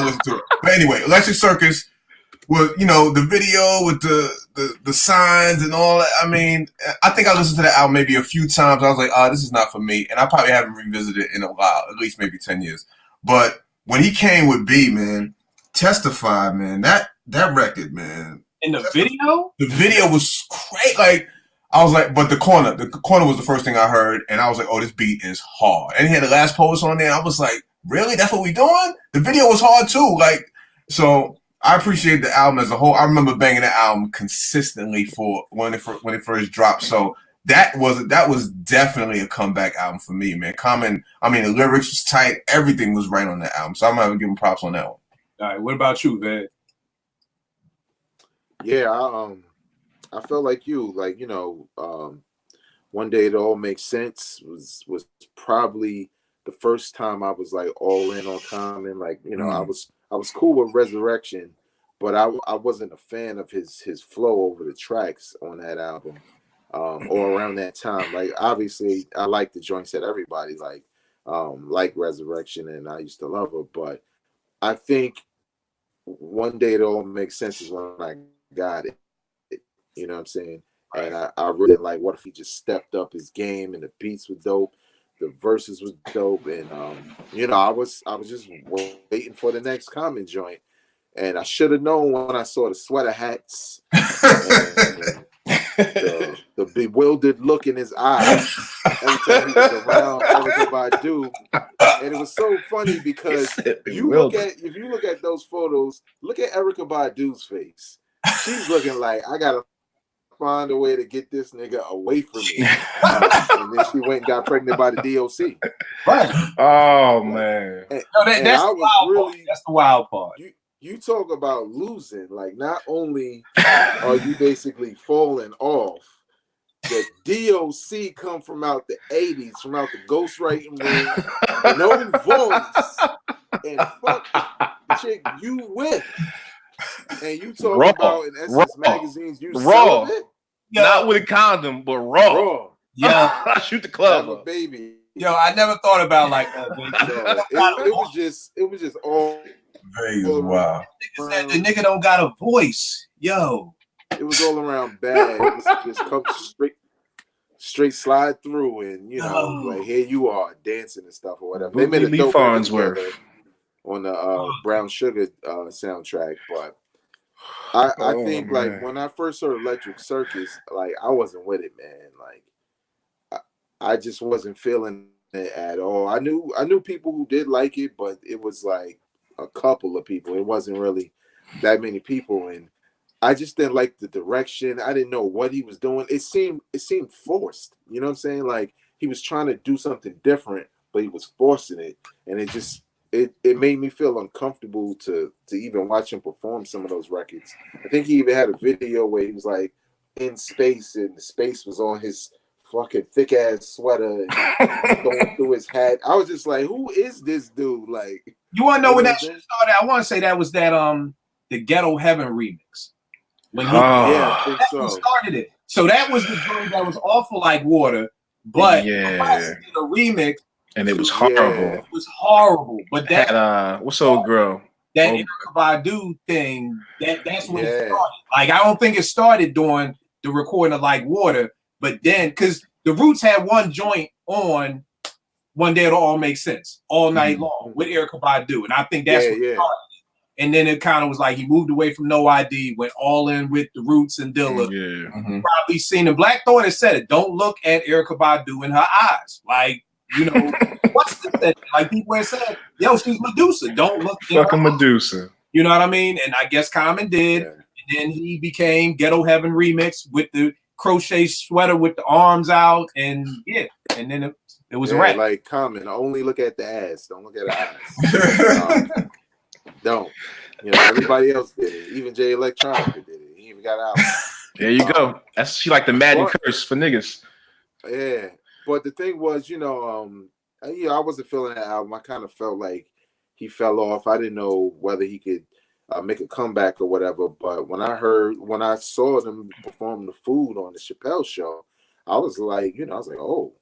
listened to it. But anyway, Electric Circus was, you know, the video with the signs and all that. I mean, I think I listened to that album maybe a few times. I was like, this is not for me. And I probably haven't revisited it in a while, at least maybe 10 years. But when he came with B, man, Testify, man, that record, man. In the video? The video was great. Like, I was like, but the corner was the first thing I heard, and I was like, oh, this beat is hard. And he had the Last Post on there. I was like, really? That's what we doing? The video was hard too. Like, so I appreciate the album as a whole. I remember banging the album consistently for when it first dropped. So that was definitely a comeback album for me, man. Common, I mean, the lyrics was tight. Everything was right on that album. So I'm gonna give him props on that one. All right, what about you, man? Yeah, I felt like you, like, you know, One Day It All Makes Sense was probably the first time I was like all in on Common. Like, you know, I was cool with Resurrection, but I wasn't a fan of his flow over the tracks on that album, or around that time. Like, obviously, I like the joints that everybody like Resurrection, and I used to love her. But I think One Day It All Makes Sense is when I got it. You know what I'm saying? And I really like What If He just stepped up his game, and the beats were dope, the verses was dope, and you know, I was just waiting for the next Common joint, and I should have known when I saw the sweater hats, and the bewildered look in his eyes every time he was around Erykah Badu. And it was so funny because if you look at those photos, look at Erykah Badu's face. She's looking like, I gotta find a way to get this nigga away from me. And then she went and got pregnant by the DOC. Right. Oh man. That's the wild part. You talk about losing. Like, not only are you basically falling off, the DOC come from out the 80s, from out the ghostwriting room, no voice, and fuck the chick you with. And you talk about in Essence magazines, you celibate? Not with a condom, but raw. Yeah, Shoot the Have club a up. baby. yo, I never thought about like that. So it was just all Vegas is around. wild. Nigga said the nigga don't got a voice. Yo. It was all around bad. It was just come straight slide through, and you know, Oh. like here you are dancing and stuff or whatever. They made a Boogie Lee dope record Farnsworth. together on the Brown Sugar soundtrack, but I Oh, think man. like when I first heard Electric Circus, like I wasn't with it, man. Like I just wasn't feeling it at all. I knew people who did like it, but it was like a couple of people. It wasn't really that many people, and I just didn't like the direction. I didn't know what he was doing. It seemed forced. You know what I'm saying? Like he was trying to do something different, but he was forcing it, and it just it made me feel uncomfortable to even watch him perform some of those records. I think he even had a video where he was like in space, and the space was on his fucking thick ass sweater and going through his hat. I was just like, who is this dude? Like, You wanna know You when know that what I'm shit started? I wanna say that was that the Ghetto Heaven remix. When he yeah, I think that's what so. started it. So that was the joint that was awful like water, but Yeah. West did a remix. And it was Yeah. horrible. It was horrible. But that Had what's old girl? that Oh. Erykah Badu thing, that's when it Yeah. started. Like I don't think it started during the recording of Like Water, but then because the Roots had one joint on One Day It'll All Make Sense all night long with Erykah Badu, and I think that's what Yeah. started. And then it kind of was like he moved away from No ID, went all in with the Roots and Dilla. Yeah. Mhm. Probably seen and Black Thought has said it. Don't look at Erykah Badu in her eyes. Like, you know, what's the like people have said, yo, she's Medusa. Don't look in her Fucking eyes. Medusa. You know what I mean? And I guess Common did. Yeah. And then he became Ghetto Heaven remix with the crochet sweater with the arms out. And yeah, and then it was a Yeah, wrap. like Common, only look at the ass. Don't look at the eyes. Don't. You know, everybody else did it. Even Jay Electronica did it. He even got out. There you go. That's she like the Madden What? curse for niggas. Yeah. But the thing was, I wasn't feeling that album. I kind of felt like he fell off. I didn't know whether he could make a comeback or whatever. But when I saw them perform The Food on the Chappelle show, I was like, oh,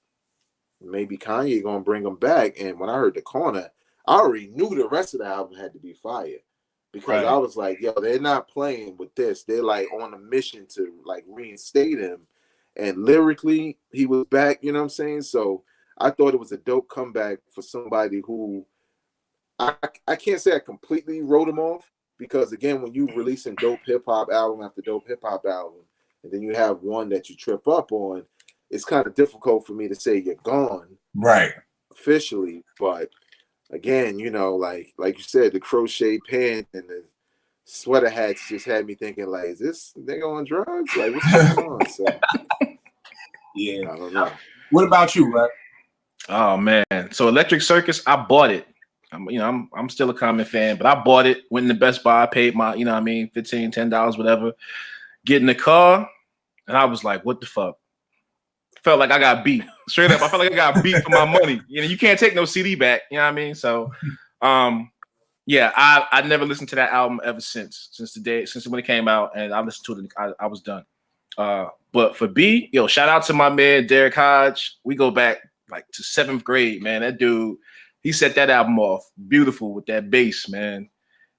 maybe Kanye gonna bring him back. And when I heard The Corner, I already knew the rest of the album had to be fire. Because Right. I was like, yo, they're not playing with this. They're like on a mission to like reinstate him. And lyrically, he was back, you know what I'm saying? So I thought it was a dope comeback for somebody who I can't say I completely wrote him off, because again, when you releasing dope hip hop album after dope hip hop album, and then you have one that you trip up on, it's kind of difficult for me to say you're gone Right. officially. But again, like you said, the crochet pants and the sweater hats just had me thinking, like, is this nigga on drugs? Like, what's going on? So Yeah. I don't know. What about you, Rep? Oh man. So Electric Circus, I bought it. I'm still a Common fan, but I bought it, went in the Best Buy, I paid my, $15, $10, whatever. Get in the car, and I was like, what the fuck? Felt like I got beat. Straight up, I felt like I got beat for my money. You can't take no CD back, you know what I mean? So yeah, I never listened to that album ever since when it came out, and I listened to it, I was done. But for B, shout out to my man Derek Hodge. We go back like to 7th grade, man. That dude, he set that album off beautiful with that bass, man.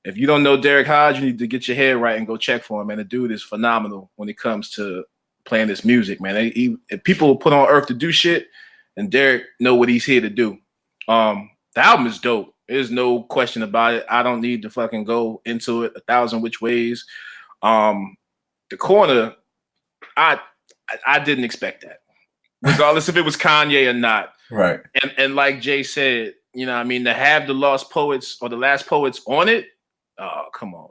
If you don't know Derek Hodge, you need to get your head right and go check for him, man. The dude is phenomenal when it comes to playing this music, man. If people put on earth to do shit, and Derek know what he's here to do. The album is dope. There's no question about it. I don't need to fucking go into it 1,000 which ways. The Corner, I didn't expect that, regardless if it was Kanye or not. Right. And like Jay said, to have the Lost Poets or the Last Poets on it. Oh, come on,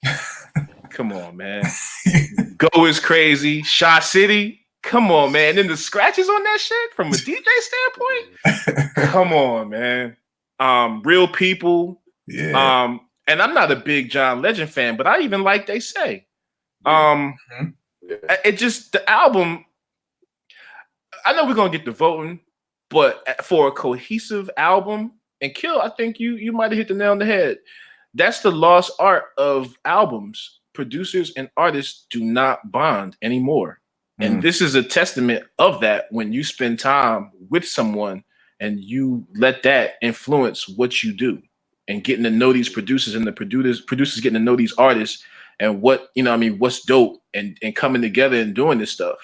man. Come on, man. Go is crazy. Shot City. Come on, man. And then the scratches on that shit from a DJ standpoint. Come on, man. Real People. Yeah. And I'm not a big John Legend fan, but I even like They Say. Yeah. It just, the album, I know we're gonna get the voting, but for a cohesive album, and Kill, I think you might have hit the nail on the head. That's the lost art of albums. Producers and artists do not bond anymore. And this is a testament of that when you spend time with someone and you let that influence what you do and getting to know these producers and the producers getting to know these artists and what, you know, I mean, what's dope and coming together and doing this stuff.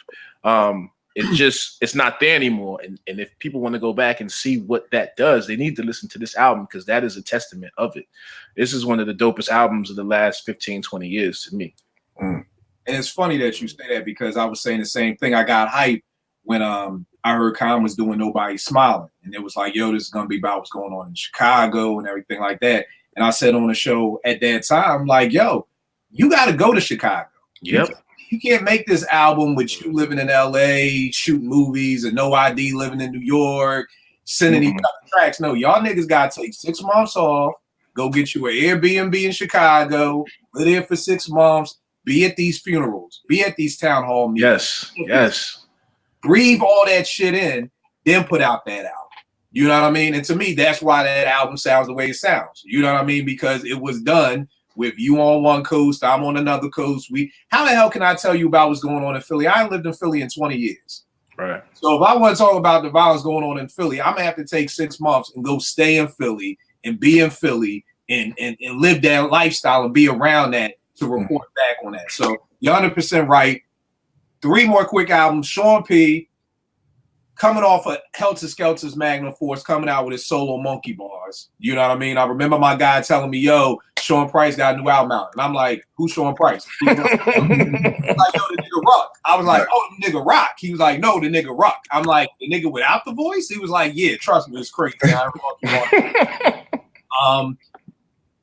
It's not there anymore. And if people want to go back and see what that does, they need to listen to this album because that is a testament of it. This is one of the dopest albums of the last 15, 20 years to me. And it's funny that you say that because I was saying the same thing. I got hyped when I heard Khan was doing Nobody Smiling. And it was like, yo, this is going to be about what's going on in Chicago and everything like that. And I said on the show at that time, like, yo, you got to go to Chicago. Yep. You can't make this album with you living in LA, shooting movies, and No ID living in New York, sending each other tracks. No, y'all niggas got to take 6 months off, go get you an Airbnb in Chicago, live there for 6 months, be at these funerals, be at these town hall meetings. Yes. Breathe all that shit in, then put out that album. You know what I mean? And to me, that's why that album sounds the way it sounds. You know what I mean? Because it was done with you on one coast, I'm on another coast. How the hell can I tell you about what's going on in Philly? I ain't lived in Philly in 20 years. Right. So if I want to talk about the violence going on in Philly, I'm gonna have to take 6 months and go stay in Philly and be in Philly and live that lifestyle and be around that to report back on that. So you're 100% right. 3 more quick albums. Sean P. coming off of Helter Skelter's Magnum Force, coming out with his solo Monkey Bars. You know what I mean? I remember my guy telling me, yo, Sean Price got a new album out. And I'm like, who's Sean Price? He was like, yo, the nigga Rock. I was like, oh, the nigga Rock. He was like, no, the nigga Rock. I'm like, the nigga without the voice? He was like, yeah, trust me, it's crazy.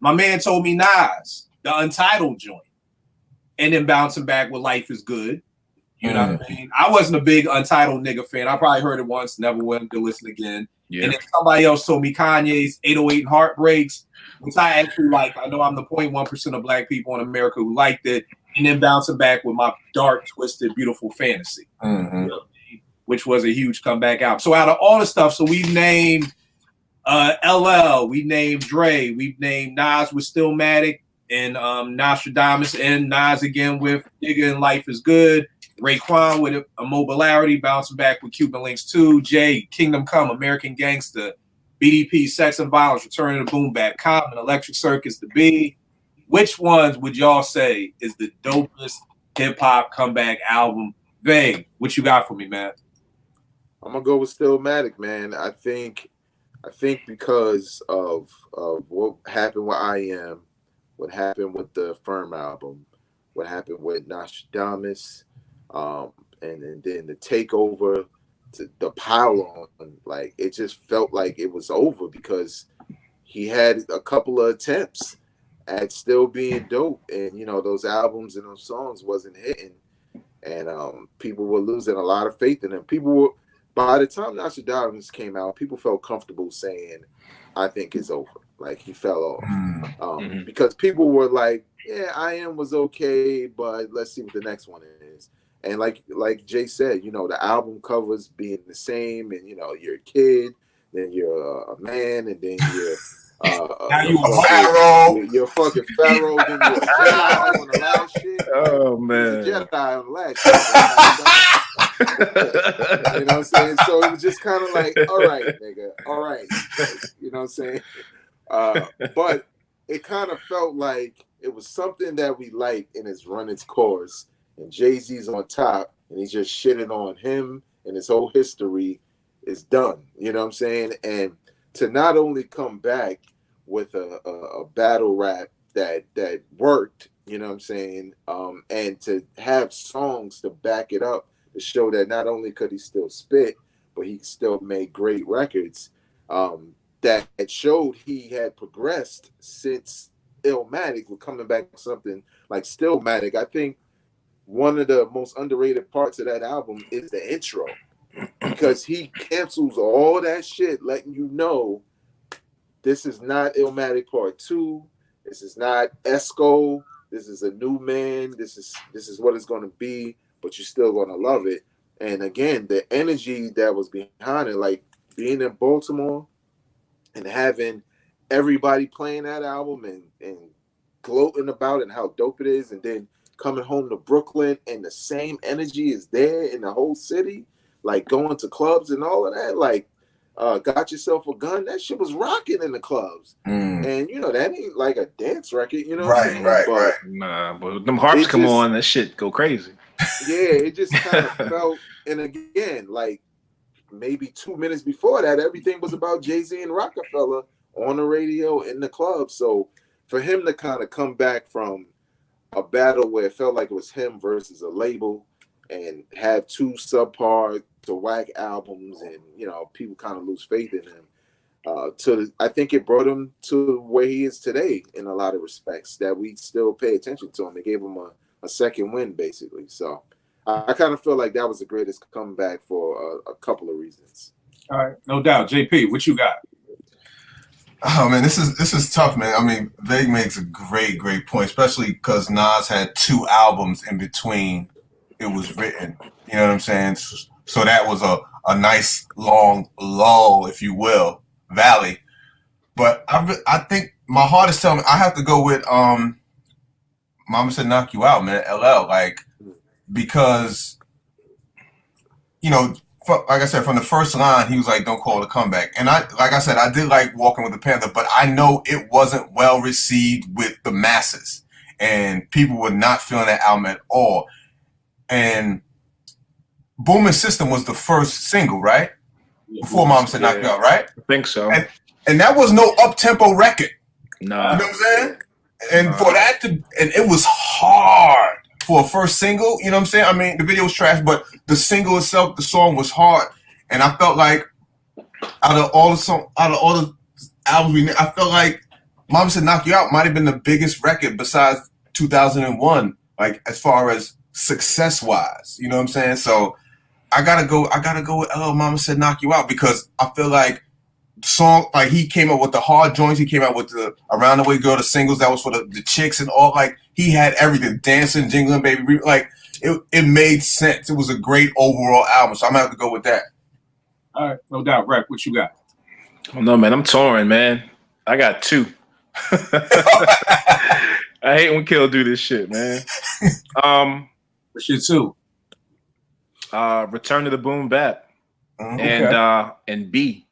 My man told me Nas, the Untitled joint. And then bouncing back with Life is Good. You know what I mean? I wasn't a big Untitled nigga fan. I probably heard it once, never went to listen again. Yeah. And then somebody else told me Kanye's 808 and Heartbreaks, which I actually like. I know I'm the 0.1% of black people in America who liked it. And then bouncing back with my dark, twisted, beautiful fantasy, you know what I mean? Which was a huge comeback album. So out of all the stuff, so we've named LL, we named Dre, we've named Nas with Stillmatic, and Nostradamus, and Nas again with Nigga and Life is Good. Raekwon with Immobilarity, bouncing back with Cuban Links 2. Jay, Kingdom Come, American Gangster. BDP, Sex and Violence, Return of the Boom Bap. Common, Electric Circus, The B. Which ones would y'all say is the dopest hip-hop comeback album? Vay, what you got for me, man? I'm going to go with Stillmatic, man. I think because of what happened with I Am, what happened with the Firm album, what happened with Nostradamus, and then the takeover, the pile on, like it just felt like it was over because he had a couple of attempts at still being dope, and you know those albums and those songs wasn't hitting, and people were losing a lot of faith in him. People were, by the time Nostradamus came out, people felt comfortable saying, "I think it's over." Like he fell off because people were like, "Yeah, I Am was okay, but let's see what the next one is." And like Jay said, you know, the album covers being the same, and you know, you're a kid, then you're a man, and then you're now you a pharaoh. You're a fucking pharaoh, then you're a Jedi on the last shit. Oh man, you're a Jedi on the last shit. You know what I'm saying? So it was just kind of like, all right, nigga, all right. You know what I'm saying? But it kind of felt like it was something that we liked and it's run its course. And Jay-Z's on top, and he's just shitting on him, and his whole history is done. You know what I'm saying? And to not only come back with a battle rap that worked, you know what I'm saying, and to have songs to back it up to show that not only could he still spit, but he still made great records. That showed he had progressed since Illmatic, with coming back with something like Stillmatic. I think one of the most underrated parts of that album is the intro, because he cancels all that shit, letting you know this is not Illmatic Part 2. This is not Esco. This is a new man. This is what it's going to be, but you're still going to love it. And again, the energy that was behind it, like being in Baltimore and having everybody playing that album and gloating about it and how dope it is, and then coming home to Brooklyn and the same energy is there in the whole city, like going to clubs and all of that. Like, Got Yourself a Gun, that shit was rocking in the clubs. And you know, that ain't like a dance record, you know what I'm saying? Right. Nah, but them harps come on, that shit go crazy. Yeah, it just kind of felt, and again, like maybe 2 minutes before that, everything was about Jay-Z and Rockefeller on the radio in the club. So for him to kind of come back from a battle where it felt like it was him versus a label and have two subpar to whack albums, and you know, people kind of lose faith in him, I think it brought him to where he is today in a lot of respects, that we still pay attention to him. It gave him a second win, basically. So I kind of feel like that was the greatest comeback for a couple of reasons. All right, no doubt. JP, what you got? Oh man, this is tough, man. I mean, Vague makes a great point, especially because Nas had 2 albums in between it was written. You know what I'm saying? So that was a nice long lull, if you will, valley. But I think my heart is telling me I have to go with Mama Said Knock You Out, man. LL, like, because you know, like I said, from the first line, he was like, "Don't call it a comeback." And like I said, I did like Walking with the Panther, but I know it wasn't well received with the masses, and people were not feeling that album at all. And Booming System was the first single, right? Before Mama Said Knock You Out, right? I think so. And that was no up-tempo record. Nah. You know what I'm saying? And for that and it was hard for a first single, you know what I'm saying? I mean, the video was trash, but the single itself, the song was hard. And I felt like out of all the albums I felt like Mama Said Knock You Out might have been the biggest record besides 2001, like as far as success-wise. You know what I'm saying? So I gotta go with LL Mama Said Knock You Out, because I feel like the song, like, he came up with the hard joints, he came out with the Around the Way Girl, the singles that was for the chicks and all, like, he had everything, dancing, jingling, baby, like, it made sense. It was a great overall album, so I'm gonna have to go with that. All right, no doubt. Rep, what you got? Oh, no, man, I'm touring, man. I got 2. I hate when Kill do this shit, man. What's your 2? Return to the Boom Bap, Okay. and B.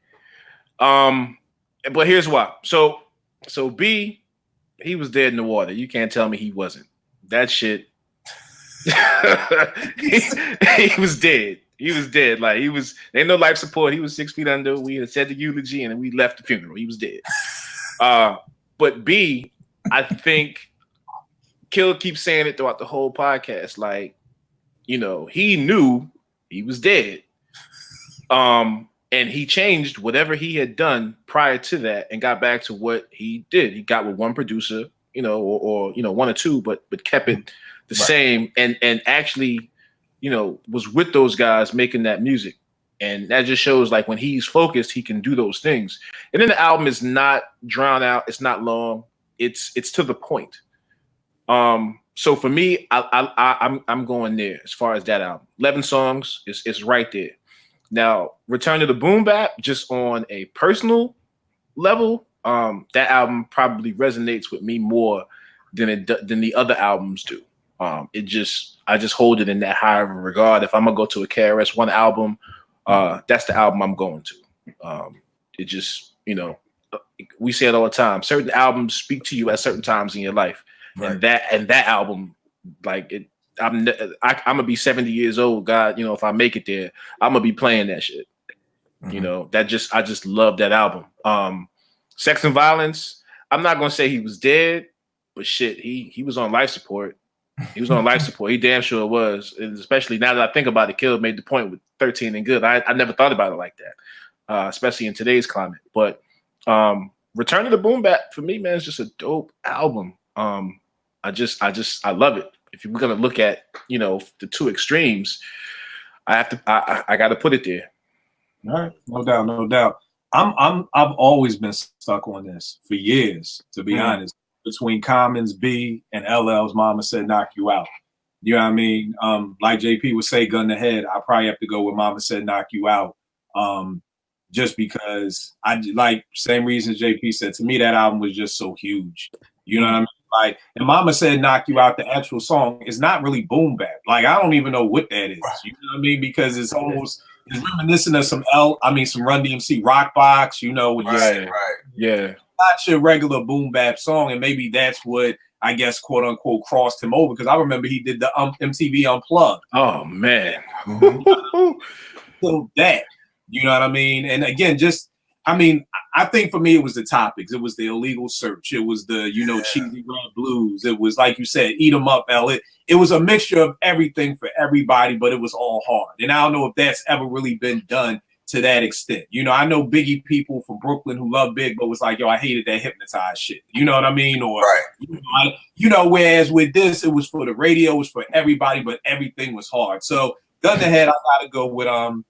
But here's why. So B, he was dead in the water. You can't tell me he wasn't. That shit. he was dead. He was dead. Like, he was. Ain't no life support. He was 6 feet under. We had said the eulogy and then we left the funeral. He was dead. But B, I think Kill keeps saying it throughout the whole podcast. Like, you know, he knew he was dead. And he changed whatever he had done prior to that and got back to what he did. He got with one producer, you know, or you know, 1 or 2, but kept it the same, and actually, you know, was with those guys making that music. And that just shows, like, when he's focused, he can do those things. And then the album is not drawn out, it's not long, it's to the point. So for me, I'm going there as far as that album. 11 songs is right there. Now, Return to the Boom Bap, just on a personal level, that album probably resonates with me more than the other albums do. I just hold it in that high of a regard. If I'm gonna go to a KRS-One album, that's the album I'm going to. It just, you know, we say it all the time. Certain albums speak to you at certain times in your life, and that album, like it. I'm gonna be 70 years old. God, you know, if I make it there, I'm gonna be playing that shit. You know, I just love that album. Sex and Violence. I'm not gonna say he was dead, but shit, he was on life support. He was on life support. He damn sure was. And especially now that I think about it, Kill made the point with 13 and Good. I never thought about it like that, especially in today's climate. But Return to the Boom Bap for me, man, is just a dope album. I love it. If you're gonna look at, you know, the 2 extremes, I got to put it there. All right, no doubt. I've always been stuck on this for years, to be honest. Between Common's B and LL's Mama Said Knock You Out. You know what I mean? Like JP would say, gun to head, I probably have to go with Mama Said Knock You Out. Just because I like, same reasons JP said, to me that album was just so huge. You know what I mean? Like, and Mama Said Knock You Out, the actual song is not really boom bap. Like, I don't even know what that is. You know what I mean? Because it's almost it's reminiscent of some some Run DMC Rock Box, you know, with Right. Yeah. not your regular boom bap song, and maybe that's what I guess quote unquote crossed him over, because I remember he did the MTV Unplugged. Oh man. So that, you know what I mean? And again, I think for me it was the topics. It was the illegal search. It was the cheesy red blues. It was like you said, eat 'em up, L. It was a mixture of everything for everybody, but it was all hard. And I don't know if that's ever really been done to that extent. I know Biggie people from Brooklyn who love Big, but was like, yo, I hated that hypnotized shit. You know what I mean? Or whereas with this, it was for the radio, it was for everybody, but everything was hard. So gun to head, I gotta go with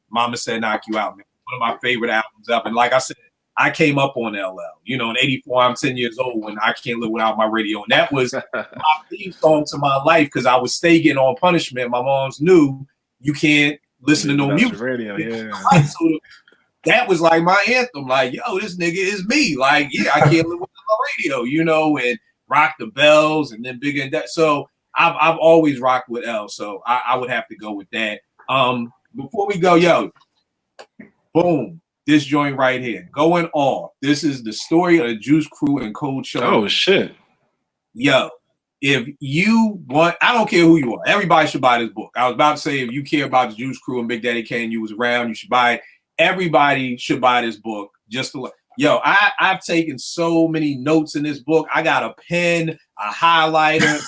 Mama Said Knock You Out, man. One of my favorite albums ever. And like I said, I came up on LL. In '84, I'm 10 years old when I Can't Live Without My Radio. And that was my theme song to my life, because I was stay getting on punishment. My mom's knew you can't listen to no music. Radio, yeah. So that was like my anthem. Like, yo, this nigga is me. Like, yeah, I can't live without my radio, and Rock the Bells and then Bigger and that. So I've always rocked with L. So I would have to go with that. Before we go, yo, boom. This joint right here, Going Off. This is the story of the Juice Crew and Cold Show. Oh shit. Yo, if you want, I don't care who you are. Everybody should buy this book. I was about to say, if you care about the Juice Crew and Big Daddy Kane, you was around, you should buy it. Everybody should buy this book. Yo, I've taken so many notes in this book. I got a pen, a highlighter.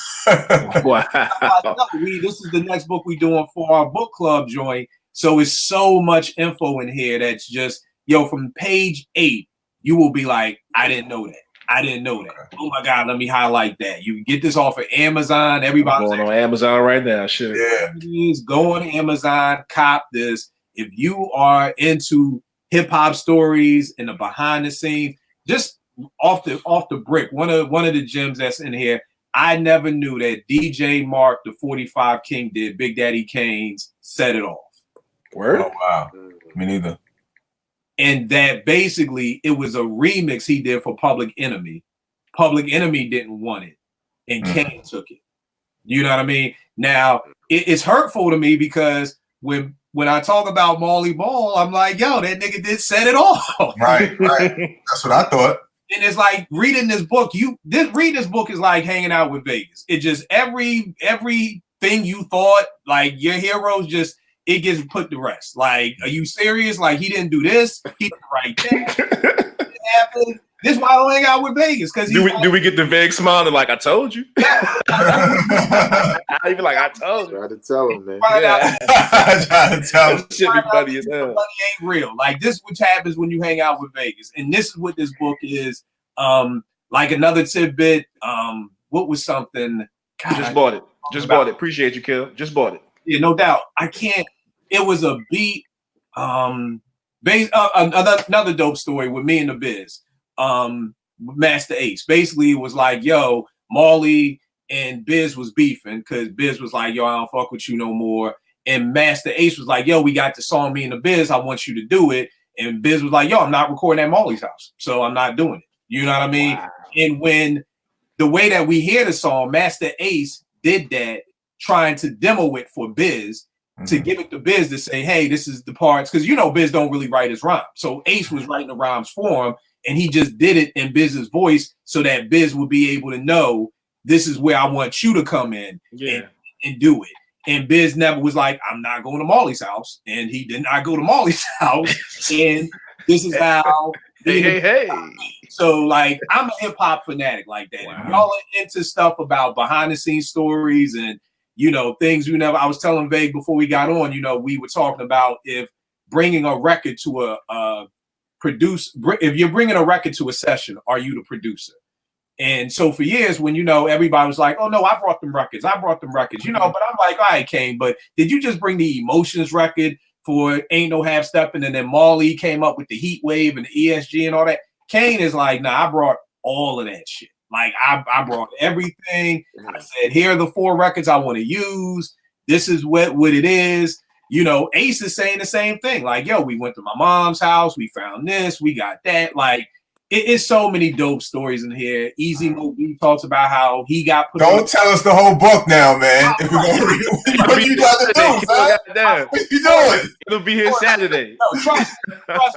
Wow. This is the next book we're doing for our book club joint. So it's so much info in here that's just, from page 8, you will be like, I didn't know that. I didn't know that. Oh my God, let me highlight that. You can get this off of Amazon. Everybody's going on Amazon right now. Sure. Yeah. Go on Amazon, cop this. If you are into hip hop stories and the behind the scenes, just off the brick, one of the gems that's in here. I never knew that DJ Mark, the 45 King, did Big Daddy Kane's Set It Off. Word? Oh wow. Me neither. And that basically it was a remix he did for Public Enemy. Public Enemy didn't want it, and Kane took it. You know what I mean? Now it's hurtful to me because when I talk about Marley Ball, I'm like, yo, that nigga did Set It Off. Right. That's what I thought. And it's like reading this book. Reading this book is like hanging out with Vegas. It just everything you thought like your heroes just. It gets put to rest. Like, are you serious? Like, he didn't do this. He did the right thing. This is why I don't hang out with Vegas. Because do we get the vague smile and like I told you? I even like I told you. Try to tell him, man. Try to tell him. Shit be funny as hell. Money ain't real. Like this, which happens when you hang out with Vegas. And this is what this book is. Like another tidbit. What was something? God, Just bought it. Bought it. Appreciate you, Kill. Just bought it. Yeah, no doubt. I can't. It was a beat. Another dope story with me and the Biz. Master Ace. Basically, it was like, yo, Marley and Biz was beefing because Biz was like, yo, I don't fuck with you no more. And Master Ace was like, yo, we got the song, me and the Biz. I want you to do it. And Biz was like, yo, I'm not recording at Marley's house, so I'm not doing it. You know what I mean? Wow. And when the way that we hear the song, Master Ace did that, trying to demo it for Biz, to give it to Biz to say, hey, this is the parts, because Biz don't really write his rhymes. So Ace was writing the rhymes for him, and he just did it in Biz's voice so that Biz would be able to know this is where I want you to come in and do it. And Biz never was like, I'm not going to Marley's house. And he did not go to Marley's house. And this is how hey. So like I'm a hip hop fanatic like that. Wow. Y'all are into stuff about behind the scenes stories and things we never. I was telling Vague before we got on, we were talking about if bringing a record to if you're bringing a record to a session, are you the producer? And so for years, when everybody was like, "Oh no, I brought them records," but I'm like, "All right, Kane, but did you just bring the Emotions record for Ain't No Half Stepping?" And then Marley came up with the Heat Wave and the ESG and all that. Kane is like, "Nah, I brought all of that shit. Like I brought everything. I said, here are the 4 records I want to use. This is what it is." Ace is saying the same thing. Like, yo, we went to my mom's house. We found this. We got that. Like, It's so many dope stories in here. Easy Mo B talks about how he got put. Don't tell us the whole book now, man. If we're gonna read, what you got to do, son? Goddamn. What you doing? It'll be here Saturday. No, trust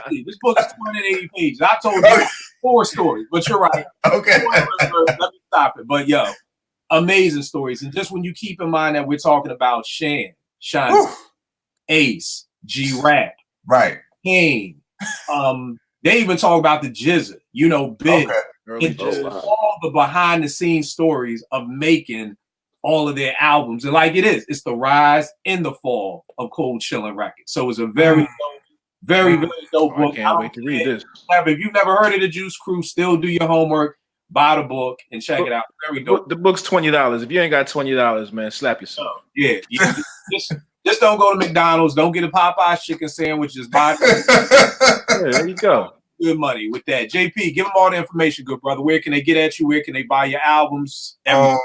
me. This book is 280 pages. I told you 4 stories, but you're right. Okay. Let me stop it. But yo, amazing stories. And just when you keep in mind that we're talking about Shan, Ace, G-Rap, Right. Kane, they even talk about the Jizza, you know, Big. Okay. Early And just jazz. all the behind the scenes stories of making all of their albums. And like it's the rise and the fall of Cold Chillin' Records. So it's a very dope, very dope Oh, I book. can't wait to read this. If you've never heard of the Juice Crew, still do your homework, buy the book, and check it out. Very dope. The book's $20. If you ain't got $20, man, slap yourself. Yeah. Just don't go to McDonald's. Don't get a Popeye's chicken sandwich. Just buy Yeah, there you go. good money with that. JP, give them all the information, good brother. Where can they get at you? Where can they buy your albums? On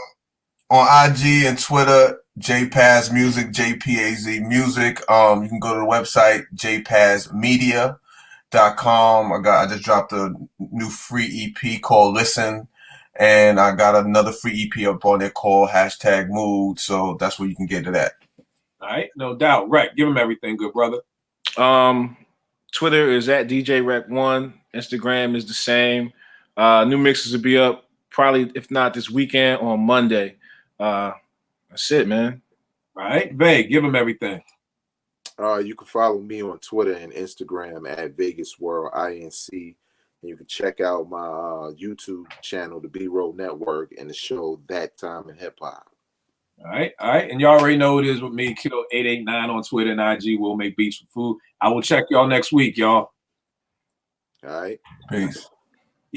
IG and Twitter, JPaz Music, JPAZ Music. You can go to the website jpazmedia.com. I just dropped a new free EP called Listen, and I got another free EP up on there called #Mood. So that's where you can get to that. All right, no doubt. Rec, give them everything, good brother. Twitter is at DJRec1. Instagram is the same. New mixes will be up probably, if not this weekend, on Monday. That's it, man. All right, Vay, give them everything. You can follow me on Twitter and Instagram at Vegas World INC. And you can check out my YouTube channel, the B-Roll Network, and the show That Time in Hip Hop. All right. And y'all already know it is with me, Kiddo889 on Twitter and IG. We'll make beats for food. I will check y'all next week, y'all. All right. Peace.